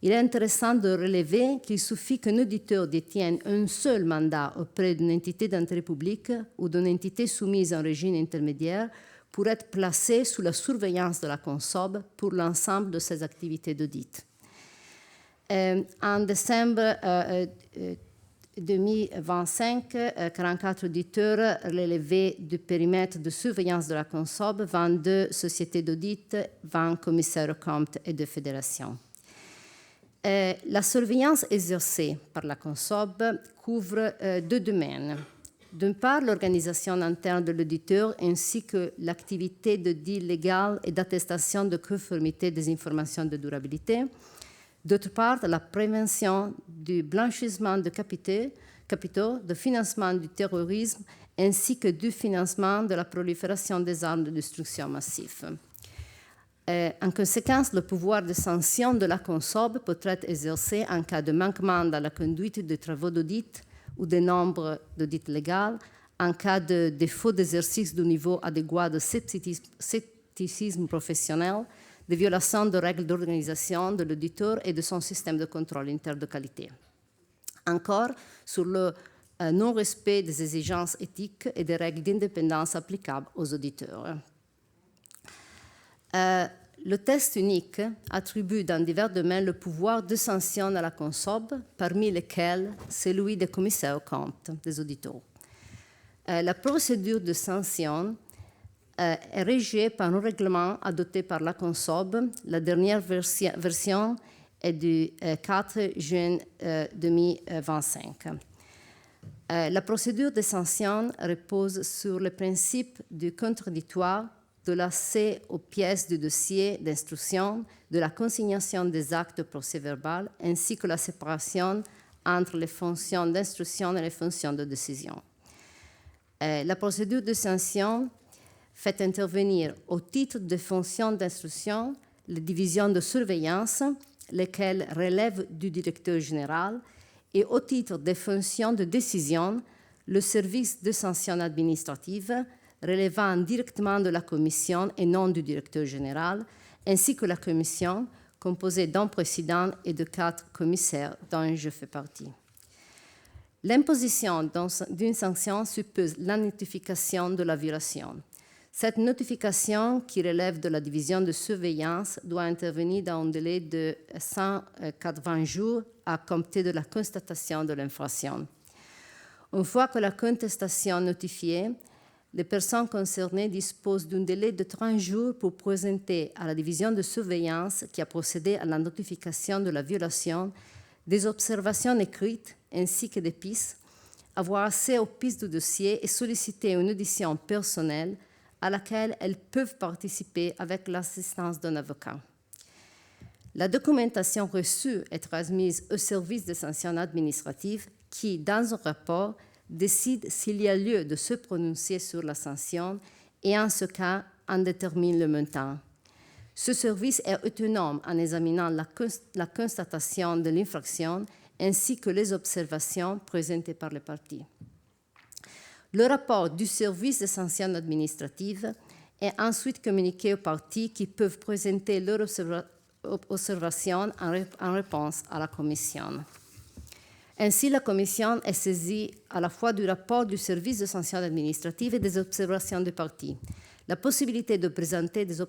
Il est intéressant de relever qu'il suffit qu'un auditeur détienne un seul mandat auprès d'une entité d'intérêt public ou d'une entité soumise à un régime intermédiaire pour être placé sous la surveillance de la CONSOB pour l'ensemble de ses activités d'audit. En décembre 2025, 44 auditeurs relevés du périmètre de surveillance de la CONSOB, 22 sociétés d'audit, 20 commissaires aux comptes et 2 fédérations. La surveillance exercée par la CONSOB couvre 2 domaines. D'une part, l'organisation interne de l'auditeur ainsi que l'activité d'audit légal et d'attestation de conformité des informations de durabilité. D'autre part, la prévention du blanchissement de capitaux, de financement du terrorisme ainsi que du financement de la prolifération des armes de destruction massive. En conséquence, le pouvoir de sanction de la CONSOB peut être exercé en cas de manquement dans la conduite des travaux d'audit ou des nombres d'audit légal, en cas de défaut d'exercice du niveau adéquat de scepticisme professionnel, de violation de règles d'organisation de l'auditeur et de son système de contrôle interne de qualité. Encore, sur le non-respect des exigences éthiques et des règles d'indépendance applicables aux auditeurs. Le texte unique attribue dans divers domaines le pouvoir de sanction à la CONSOB, parmi lesquels celui des commissaires aux comptes, des auditeurs. La procédure de sanction est régie par un règlement adopté par la CONSOB. La dernière version est du 4 juin 2025. La procédure de sanction repose sur le principe du contradictoire, de l'accès aux pièces du dossier d'instruction, de la consignation des actes procès-verbal, ainsi que la séparation entre les fonctions d'instruction et les fonctions de décision. La procédure de sanction fait intervenir au titre des fonctions d'instruction les divisions de surveillance, lesquelles relèvent du directeur général, et au titre des fonctions de décision, le service de sanction administrative, relevant directement de la commission et non du directeur général, ainsi que la commission, composée d'un président et de 4 commissaires dont je fais partie. L'imposition d'une sanction suppose la notification de la violation. Cette notification, qui relève de la division de surveillance, doit intervenir dans un délai de 180 jours à compter de la constatation de l'infraction. Une fois que la contestation notifiée, les personnes concernées disposent d'un délai de 30 jours pour présenter à la division de surveillance qui a procédé à la notification de la violation des observations écrites ainsi que des pistes, avoir accès aux pistes du dossier et solliciter une audition personnelle à laquelle elles peuvent participer avec l'assistance d'un avocat. La documentation reçue est transmise au service de sanctions administratives qui, dans un rapport, décide s'il y a lieu de se prononcer sur la sanction et, en ce cas, en détermine le montant. Ce service est autonome en examinant la constatation de l'infraction ainsi que les observations présentées par les parties. Le rapport du service de sanctions administratives est ensuite communiqué aux parties qui peuvent présenter leurs observations en réponse à la commission. Ainsi, la commission est saisie à la fois du rapport du service de sanctions administratives et des observations des parties. La possibilité de présenter des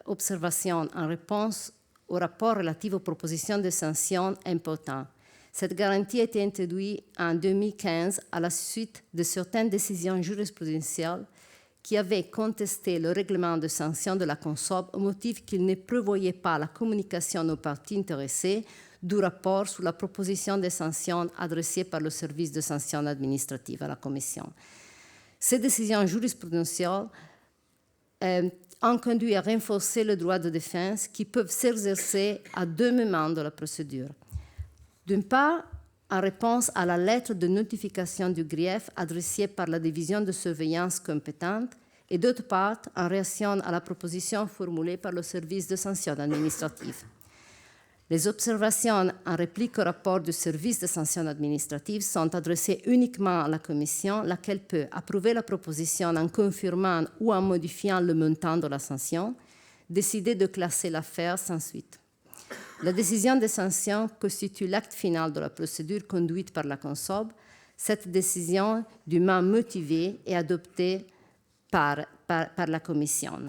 observations en réponse au rapport relatif aux propositions de sanctions est importante. Cette garantie a été introduite en 2015 à la suite de certaines décisions jurisprudentielles qui avaient contesté le règlement de sanctions de la CONSOB au motif qu'il ne prévoyait pas la communication aux parties intéressées du rapport sur la proposition de sanctions adressée par le service de sanctions administratives à la Commission. Ces décisions jurisprudentielles ont conduit à renforcer le droit de défense qui peuvent s'exercer à 2 moments de la procédure. D'une part, en réponse à la lettre de notification du grief adressée par la division de surveillance compétente, et d'autre part, en réaction à la proposition formulée par le service de sanctions administratives. Les observations en réplique au rapport du service de sanctions administratives sont adressées uniquement à la Commission, laquelle peut approuver la proposition en confirmant ou en modifiant le montant de la sanction, décider de classer l'affaire sans suite. La décision de sanction constitue l'acte final de la procédure conduite par la CONSOB. Cette décision, dûment motivée, est adoptée par la Commission.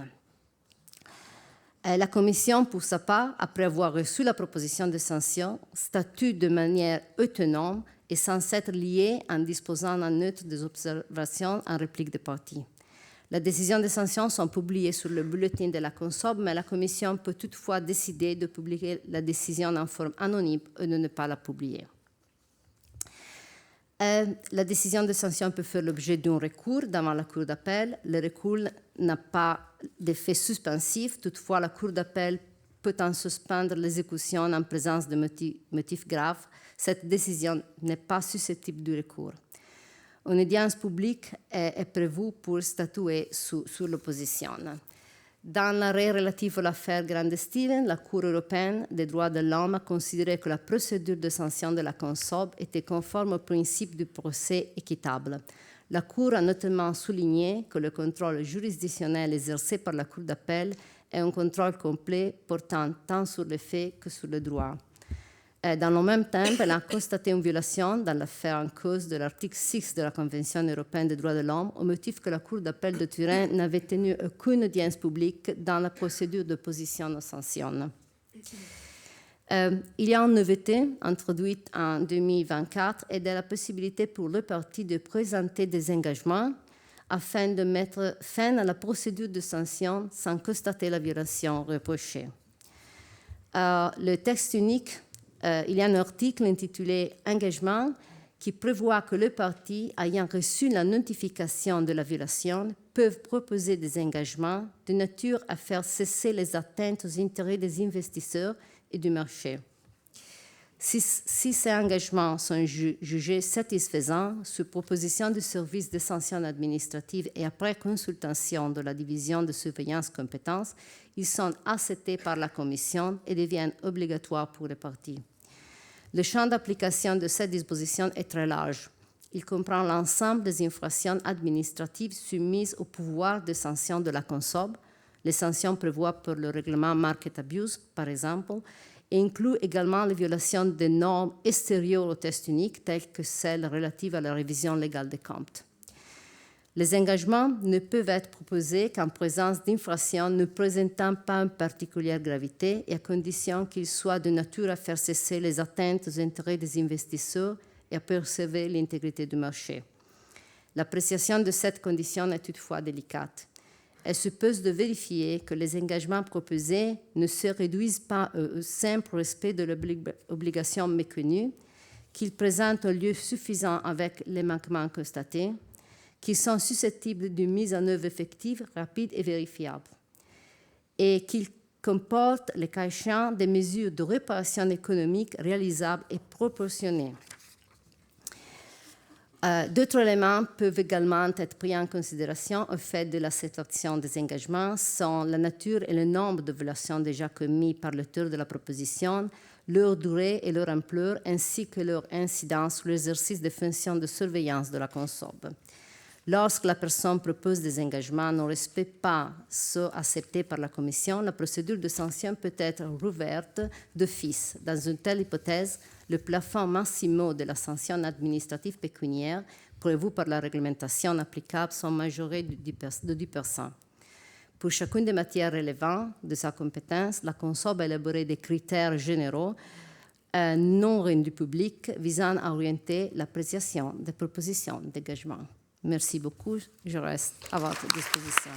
La Commission, pour sa part, après avoir reçu la proposition de sanction, statue de manière autonome et sans être liée en disposant en neutre des observations en réplique des parties. Les décisions de sanctions sont publiées sur le bulletin de la CONSOB, mais la Commission peut toutefois décider de publier la décision en forme anonyme ou de ne pas la publier. La décision de sanction peut faire l'objet d'un recours devant la Cour d'appel. Le recours n'a pas d'effet suspensif. Toutefois, la Cour d'appel peut en suspendre l'exécution en présence de motifs graves. Cette décision n'est pas susceptible de recours. Une audience publique est prévue pour statuer sur l'opposition. Dans l'arrêt relatif à l'affaire Grande-Steven, la Cour européenne des droits de l'homme a considéré que la procédure de sanction de la CONSOB était conforme au principe du procès équitable. La Cour a notamment souligné que le contrôle juridictionnel exercé par la Cour d'appel est un contrôle complet portant tant sur les faits que sur le droit. Dans le même temps, elle a constaté une violation dans l'affaire en cause de l'article 6 de la Convention européenne des droits de l'homme au motif que la Cour d'appel de Turin n'avait tenu aucune audience publique dans la procédure d'opposition aux sanctions. Il y a une nouveauté introduite en 2024 et de la possibilité pour le parti de présenter des engagements afin de mettre fin à la procédure de sanction sans constater la violation reprochée. Le texte unique, il y a un article intitulé « Engagement » qui prévoit que les partis ayant reçu la notification de la violation peuvent proposer des engagements de nature à faire cesser les atteintes aux intérêts des investisseurs et du marché. Si ces engagements sont jugés satisfaisants, sur proposition du service de sanctions administratives et après consultation de la division de surveillance compétences, ils sont acceptés par la Commission et deviennent obligatoires pour les partis. Le champ d'application de cette disposition est très large. Il comprend l'ensemble des infractions administratives soumises au pouvoir de sanction de la CONSOB. Les sanctions prévues pour le règlement Market Abuse, par exemple, et inclut également les violations des normes extérieures au test unique, telles que celles relatives à la révision légale des comptes. Les engagements ne peuvent être proposés qu'en présence d'infractions ne présentant pas une particulière gravité et à condition qu'ils soient de nature à faire cesser les atteintes aux intérêts des investisseurs et à préserver l'intégrité du marché. L'appréciation de cette condition est toutefois délicate. Elle suppose de vérifier que les engagements proposés ne se réduisent pas au simple respect de l'obligation méconnue, qu'ils présentent un lieu suffisant avec les manquements constatés, qu'ils sont susceptibles d'une mise en œuvre effective, rapide et vérifiable, et qu'ils comportent, le cas échéant, des mesures de réparation économique réalisables et proportionnées. D'autres éléments peuvent également être pris en considération au fait de la sélection des engagements sont la nature et le nombre de violations déjà commises par l'auteur de la proposition, leur durée et leur ampleur, ainsi que leur incidence sur l'exercice des fonctions de surveillance de la CONSOB. Lorsque la personne propose des engagements ne respectent pas ceux acceptés par la Commission, la procédure de sanction peut être rouverte d'office. Dans une telle hypothèse, le plafond maximal de la sanction administrative pécuniaire prévu par la réglementation applicable sont majorés de 10%. Pour chacune des matières relevantes de sa compétence, la CONSOB a élaboré des critères généraux non rendus publics visant à orienter l'appréciation des propositions d'engagement. Merci beaucoup. Je reste à votre disposition.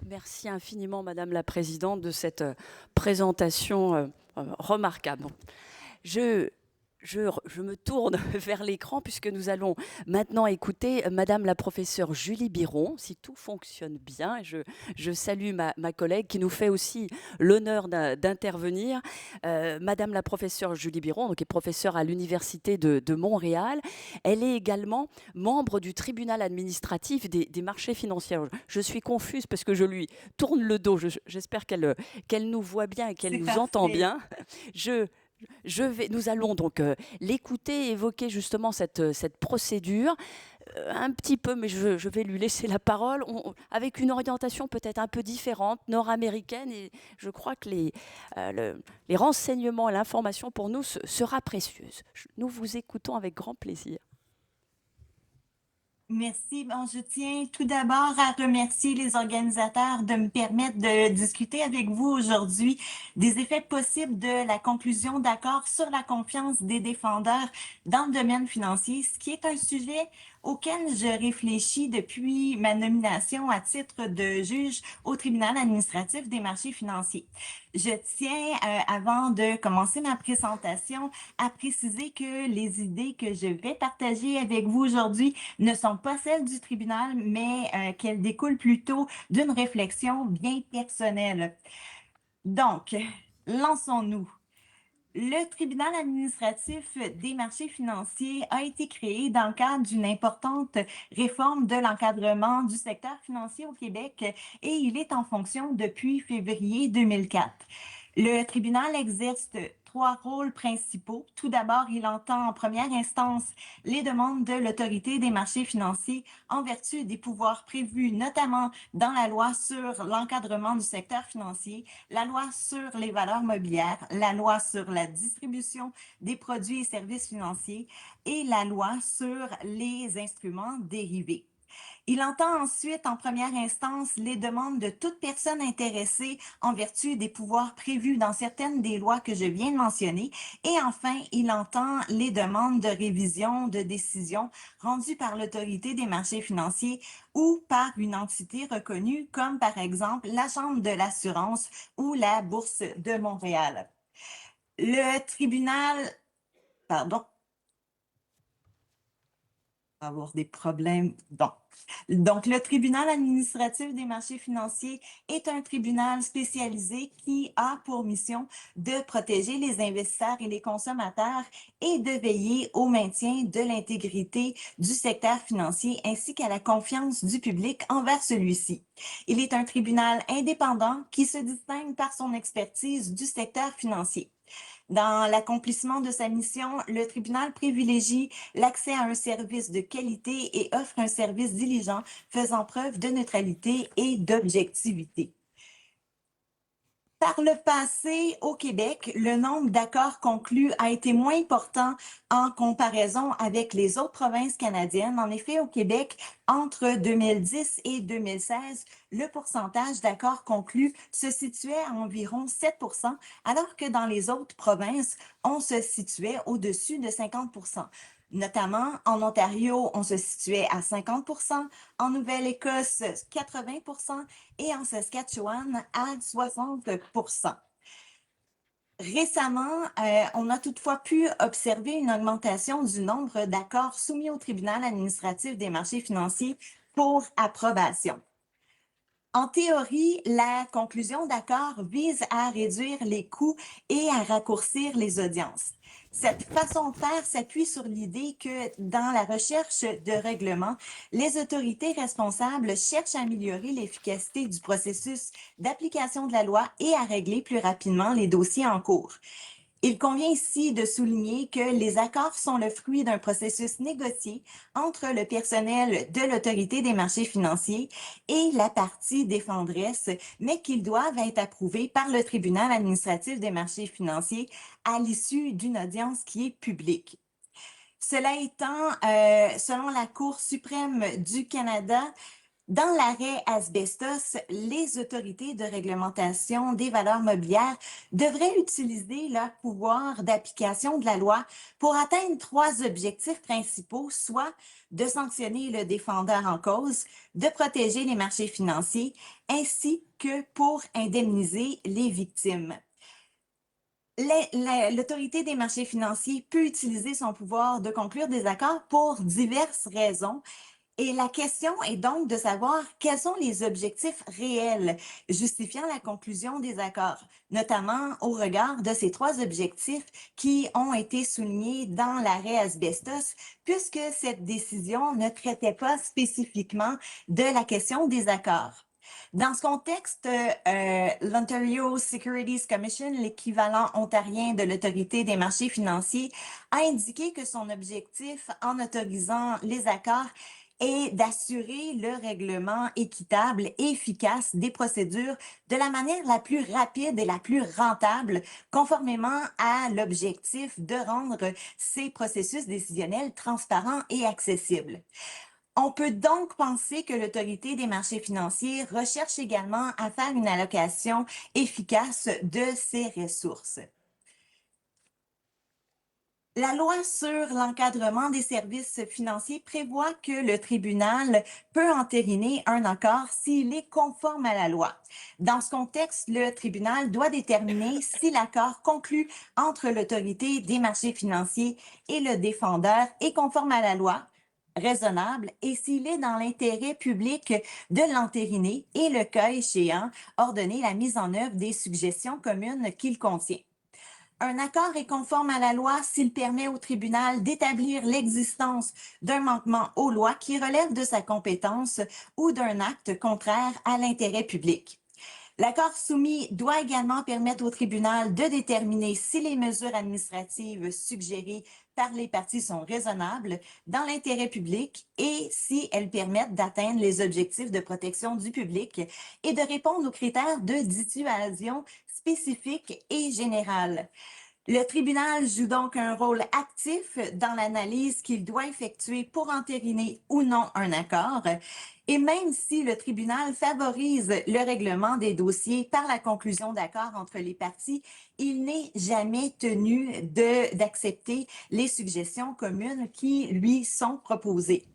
Merci infiniment, Madame la Présidente, de cette présentation remarquable. Je me tourne vers l'écran puisque nous allons maintenant écouter Madame la professeure Julie Biron, si tout fonctionne bien. Je salue ma collègue qui nous fait aussi l'honneur d'intervenir. Madame la professeure Julie Biron, donc, est professeure à l'Université de Montréal. Elle est également membre du tribunal administratif des marchés financiers. Je suis confuse parce que je lui tourne le dos. J'espère qu'elle nous voit bien et qu'elle nous entend bien. Nous allons donc l'écouter, évoquer justement cette procédure. un petit peu, mais je vais lui laisser la parole, avec une orientation peut-être un peu différente, nord-américaine, et je crois que les renseignements et l'information pour nous sera précieuse. Nous vous écoutons avec grand plaisir. Merci. Bon, je tiens tout d'abord à remercier les organisateurs de me permettre de discuter avec vous aujourd'hui des effets possibles de la conclusion d'accord sur la confiance des défendeurs dans le domaine financier, ce qui est un sujet auquel je réfléchis depuis ma nomination à titre de juge au tribunal administratif des marchés financiers. Je tiens, avant de commencer ma présentation, à préciser que les idées que je vais partager avec vous aujourd'hui ne sont pas celles du tribunal, mais qu'elles découlent plutôt d'une réflexion bien personnelle. Donc, lançons-nous. Le tribunal administratif des marchés financiers a été créé dans le cadre d'une importante réforme de l'encadrement du secteur financier au Québec et il est en fonction depuis février 2004. Le tribunal exerce 3 rôles principaux. Tout d'abord, il entend en première instance les demandes de l'autorité des marchés financiers en vertu des pouvoirs prévus notamment dans la loi sur l'encadrement du secteur financier, la loi sur les valeurs mobilières, la loi sur la distribution des produits et services financiers et la loi sur les instruments dérivés. Il entend ensuite, en première instance, les demandes de toute personne intéressée en vertu des pouvoirs prévus dans certaines des lois que je viens de mentionner. Et enfin, il entend les demandes de révision de décisions rendues par l'autorité des marchés financiers ou par une entité reconnue, comme par exemple la Chambre de l'assurance ou la Bourse de Montréal. Le tribunal... Pardon. On va avoir des problèmes. Donc, le tribunal administratif des marchés financiers est un tribunal spécialisé qui a pour mission de protéger les investisseurs et les consommateurs et de veiller au maintien de l'intégrité du secteur financier ainsi qu'à la confiance du public envers celui-ci. Il est un tribunal indépendant qui se distingue par son expertise du secteur financier. Dans l'accomplissement de sa mission, le tribunal privilégie l'accès à un service de qualité et offre un service diligent faisant preuve de neutralité et d'objectivité. Par le passé, au Québec, le nombre d'accords conclus a été moins important en comparaison avec les autres provinces canadiennes. En effet, au Québec, entre 2010 et 2016, le pourcentage d'accords conclus se situait à environ 7 %, alors que dans les autres provinces, on se situait au-dessus de 50 %. Notamment, en Ontario, on se situait à 50 %, en Nouvelle-Écosse, 80 % et en Saskatchewan, à 60 %. Récemment, on a toutefois pu observer une augmentation du nombre d'accords soumis au tribunal administratif des marchés financiers pour approbation. En théorie, la conclusion d'accord vise à réduire les coûts et à raccourcir les audiences. Cette façon de faire s'appuie sur l'idée que dans la recherche de règlement, les autorités responsables cherchent à améliorer l'efficacité du processus d'application de la loi et à régler plus rapidement les dossiers en cours. Il convient ici de souligner que les accords sont le fruit d'un processus négocié entre le personnel de l'autorité des marchés financiers et la partie défenderesse, mais qu'ils doivent être approuvés par le tribunal administratif des marchés financiers à l'issue d'une audience qui est publique. Cela étant, selon la Cour suprême du Canada, dans l'arrêt Asbestos, les autorités de réglementation des valeurs mobilières devraient utiliser leur pouvoir d'application de la loi pour atteindre 3 objectifs principaux, soit de sanctionner le défendeur en cause, de protéger les marchés financiers, ainsi que pour indemniser les victimes. L'autorité des marchés financiers peut utiliser son pouvoir de conclure des accords pour diverses raisons. Et la question est donc de savoir quels sont les objectifs réels justifiant la conclusion des accords, notamment au regard de ces 3 objectifs qui ont été soulignés dans l'arrêt Asbestos, puisque cette décision ne traitait pas spécifiquement de la question des accords. Dans ce contexte, l'Ontario Securities Commission, l'équivalent ontarien de l'autorité des marchés financiers, a indiqué que son objectif en autorisant les accords est d'assurer le règlement équitable et efficace des procédures de la manière la plus rapide et la plus rentable, conformément à l'objectif de rendre ces processus décisionnels transparents et accessibles. On peut donc penser que l'Autorité des marchés financiers recherche également à faire une allocation efficace de ses ressources. La loi sur l'encadrement des services financiers prévoit que le tribunal peut entériner un accord s'il est conforme à la loi. Dans ce contexte, le tribunal doit déterminer si l'accord conclu entre l'Autorité des marchés financiers et le défendeur est conforme à la loi, raisonnable et s'il est dans l'intérêt public de l'entériner et, le cas échéant, ordonner la mise en œuvre des suggestions communes qu'il contient. Un accord est conforme à la loi s'il permet au tribunal d'établir l'existence d'un manquement aux lois qui relève de sa compétence ou d'un acte contraire à l'intérêt public. L'accord soumis doit également permettre au tribunal de déterminer si les mesures administratives suggérées par les parties sont raisonnables dans l'intérêt public et si elles permettent d'atteindre les objectifs de protection du public et de répondre aux critères de dissuasion spécifiques et générales. Le tribunal joue donc un rôle actif dans l'analyse qu'il doit effectuer pour entériner ou non un accord. Et même si le tribunal favorise le règlement des dossiers par la conclusion d'accords entre les parties, il n'est jamais tenu d'accepter les suggestions communes qui lui sont proposées.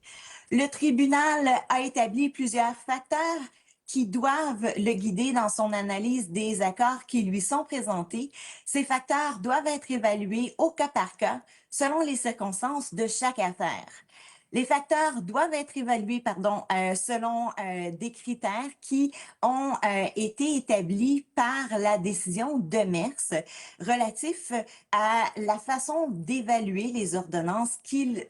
Le tribunal a établi plusieurs facteurs qui doivent le guider dans son analyse des accords qui lui sont présentés. Ces facteurs doivent être évalués au cas par cas selon les circonstances de chaque affaire. Les facteurs doivent être évalués selon des critères qui ont été établis par la décision de Mers relatif à la façon d'évaluer les ordonnances qu'il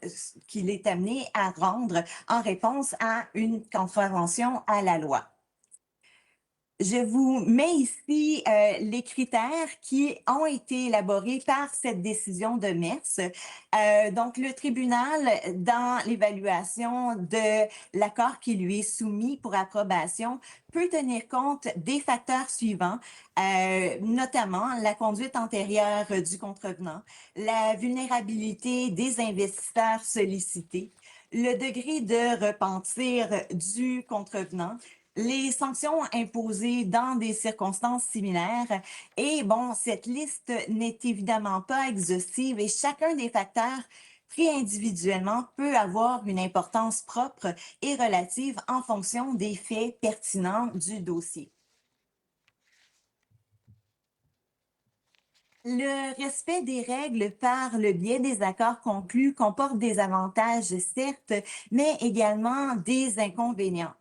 est amené à rendre en réponse à une contravention à la loi. Je vous mets ici les critères qui ont été élaborés par cette décision de Mers. Donc, le tribunal, dans l'évaluation de l'accord qui lui est soumis pour approbation, peut tenir compte des facteurs suivants, notamment la conduite antérieure du contrevenant, la vulnérabilité des investisseurs sollicités, le degré de repentir du contrevenant, les sanctions imposées dans des circonstances similaires. Et bon, cette liste n'est évidemment pas exhaustive et chacun des facteurs pris individuellement peut avoir une importance propre et relative en fonction des faits pertinents du dossier. Le respect des règles par le biais des accords conclus comporte des avantages, certes, mais également des inconvénients.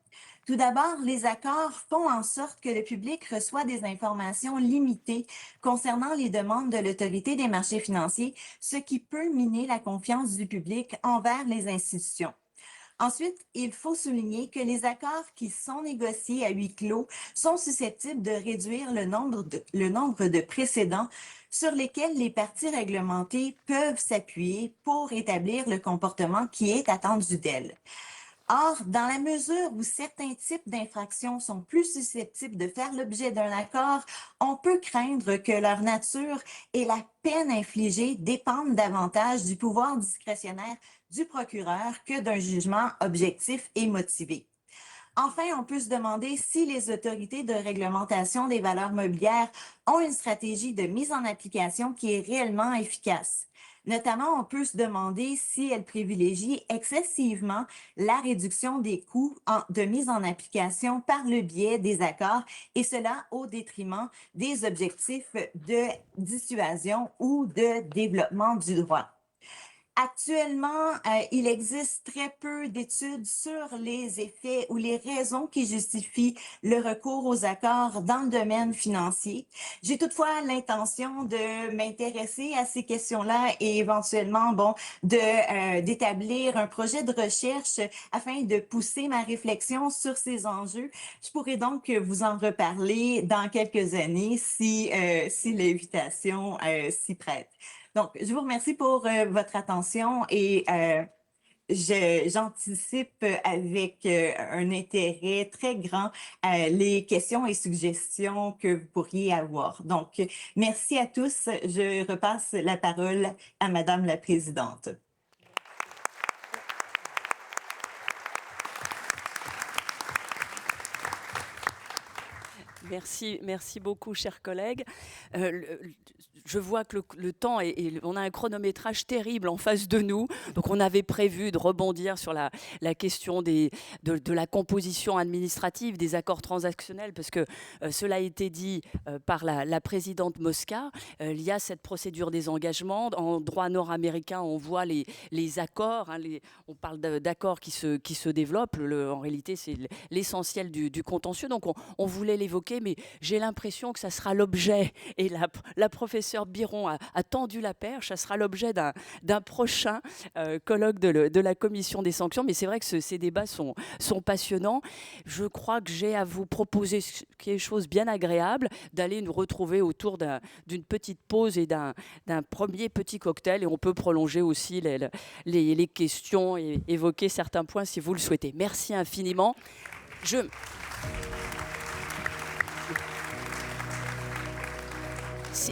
Tout d'abord, les accords font en sorte que le public reçoit des informations limitées concernant les demandes de l'Autorité des marchés financiers, ce qui peut miner la confiance du public envers les institutions. Ensuite, il faut souligner que les accords qui sont négociés à huis clos sont susceptibles de réduire le nombre de précédents sur lesquels les parties réglementées peuvent s'appuyer pour établir le comportement qui est attendu d'elles. Or, dans la mesure où certains types d'infractions sont plus susceptibles de faire l'objet d'un accord, on peut craindre que leur nature et la peine infligée dépendent davantage du pouvoir discrétionnaire du procureur que d'un jugement objectif et motivé. Enfin, on peut se demander si les autorités de réglementation des valeurs mobilières ont une stratégie de mise en application qui est réellement efficace. Notamment, on peut se demander si elles privilégient excessivement la réduction des coûts de mise en application par le biais des accords, et cela au détriment des objectifs de dissuasion ou de développement du droit. Actuellement, il existe très peu d'études sur les effets ou les raisons qui justifient le recours aux accords dans le domaine financier. J'ai toutefois l'intention de m'intéresser à ces questions-là et éventuellement, d'établir un projet de recherche afin de pousser ma réflexion sur ces enjeux. Je pourrais donc vous en reparler dans quelques années si l'invitation s'y prête. Donc, je vous remercie pour votre attention et j'anticipe avec un intérêt très grand les questions et suggestions que vous pourriez avoir. Donc, merci à tous. Je repasse la parole à Madame la Présidente. Merci beaucoup, chers collègues. Je vois que le temps on a un chronométrage terrible en face de nous. Donc, on avait prévu de rebondir sur la question de la composition administrative des accords transactionnels, parce que cela a été dit par la présidente Mosca. Il y a cette procédure des engagements. En droit nord-américain, on voit les accords. On parle d'accords qui se développent. En réalité, c'est l'essentiel du contentieux. Donc, on voulait l'évoquer, mais j'ai l'impression que ça sera l'objet, et la professeure Biron a tendu la perche, ça sera l'objet d'un prochain colloque de la commission des sanctions. Mais c'est vrai que ces débats sont passionnants. Je crois que j'ai à vous proposer quelque chose de bien agréable, d'aller nous retrouver autour d'une petite pause et d'un premier petit cocktail, et on peut prolonger aussi les questions et évoquer certains points si vous le souhaitez. Merci infiniment.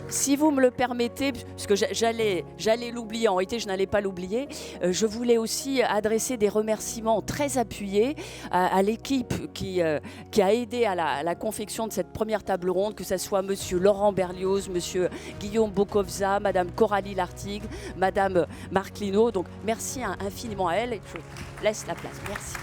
Si vous me le permettez, parce que j'allais l'oublier, en réalité je n'allais pas l'oublier, je voulais aussi adresser des remerciements très appuyés à l'équipe qui a aidé à la confection de cette première table ronde, que ce soit Monsieur Laurent Berlioz, Monsieur Guillaume Bokovza, Madame Coralie Lartigue, Madame Marc Lino. Donc merci infiniment à elle, et je laisse la place. Merci.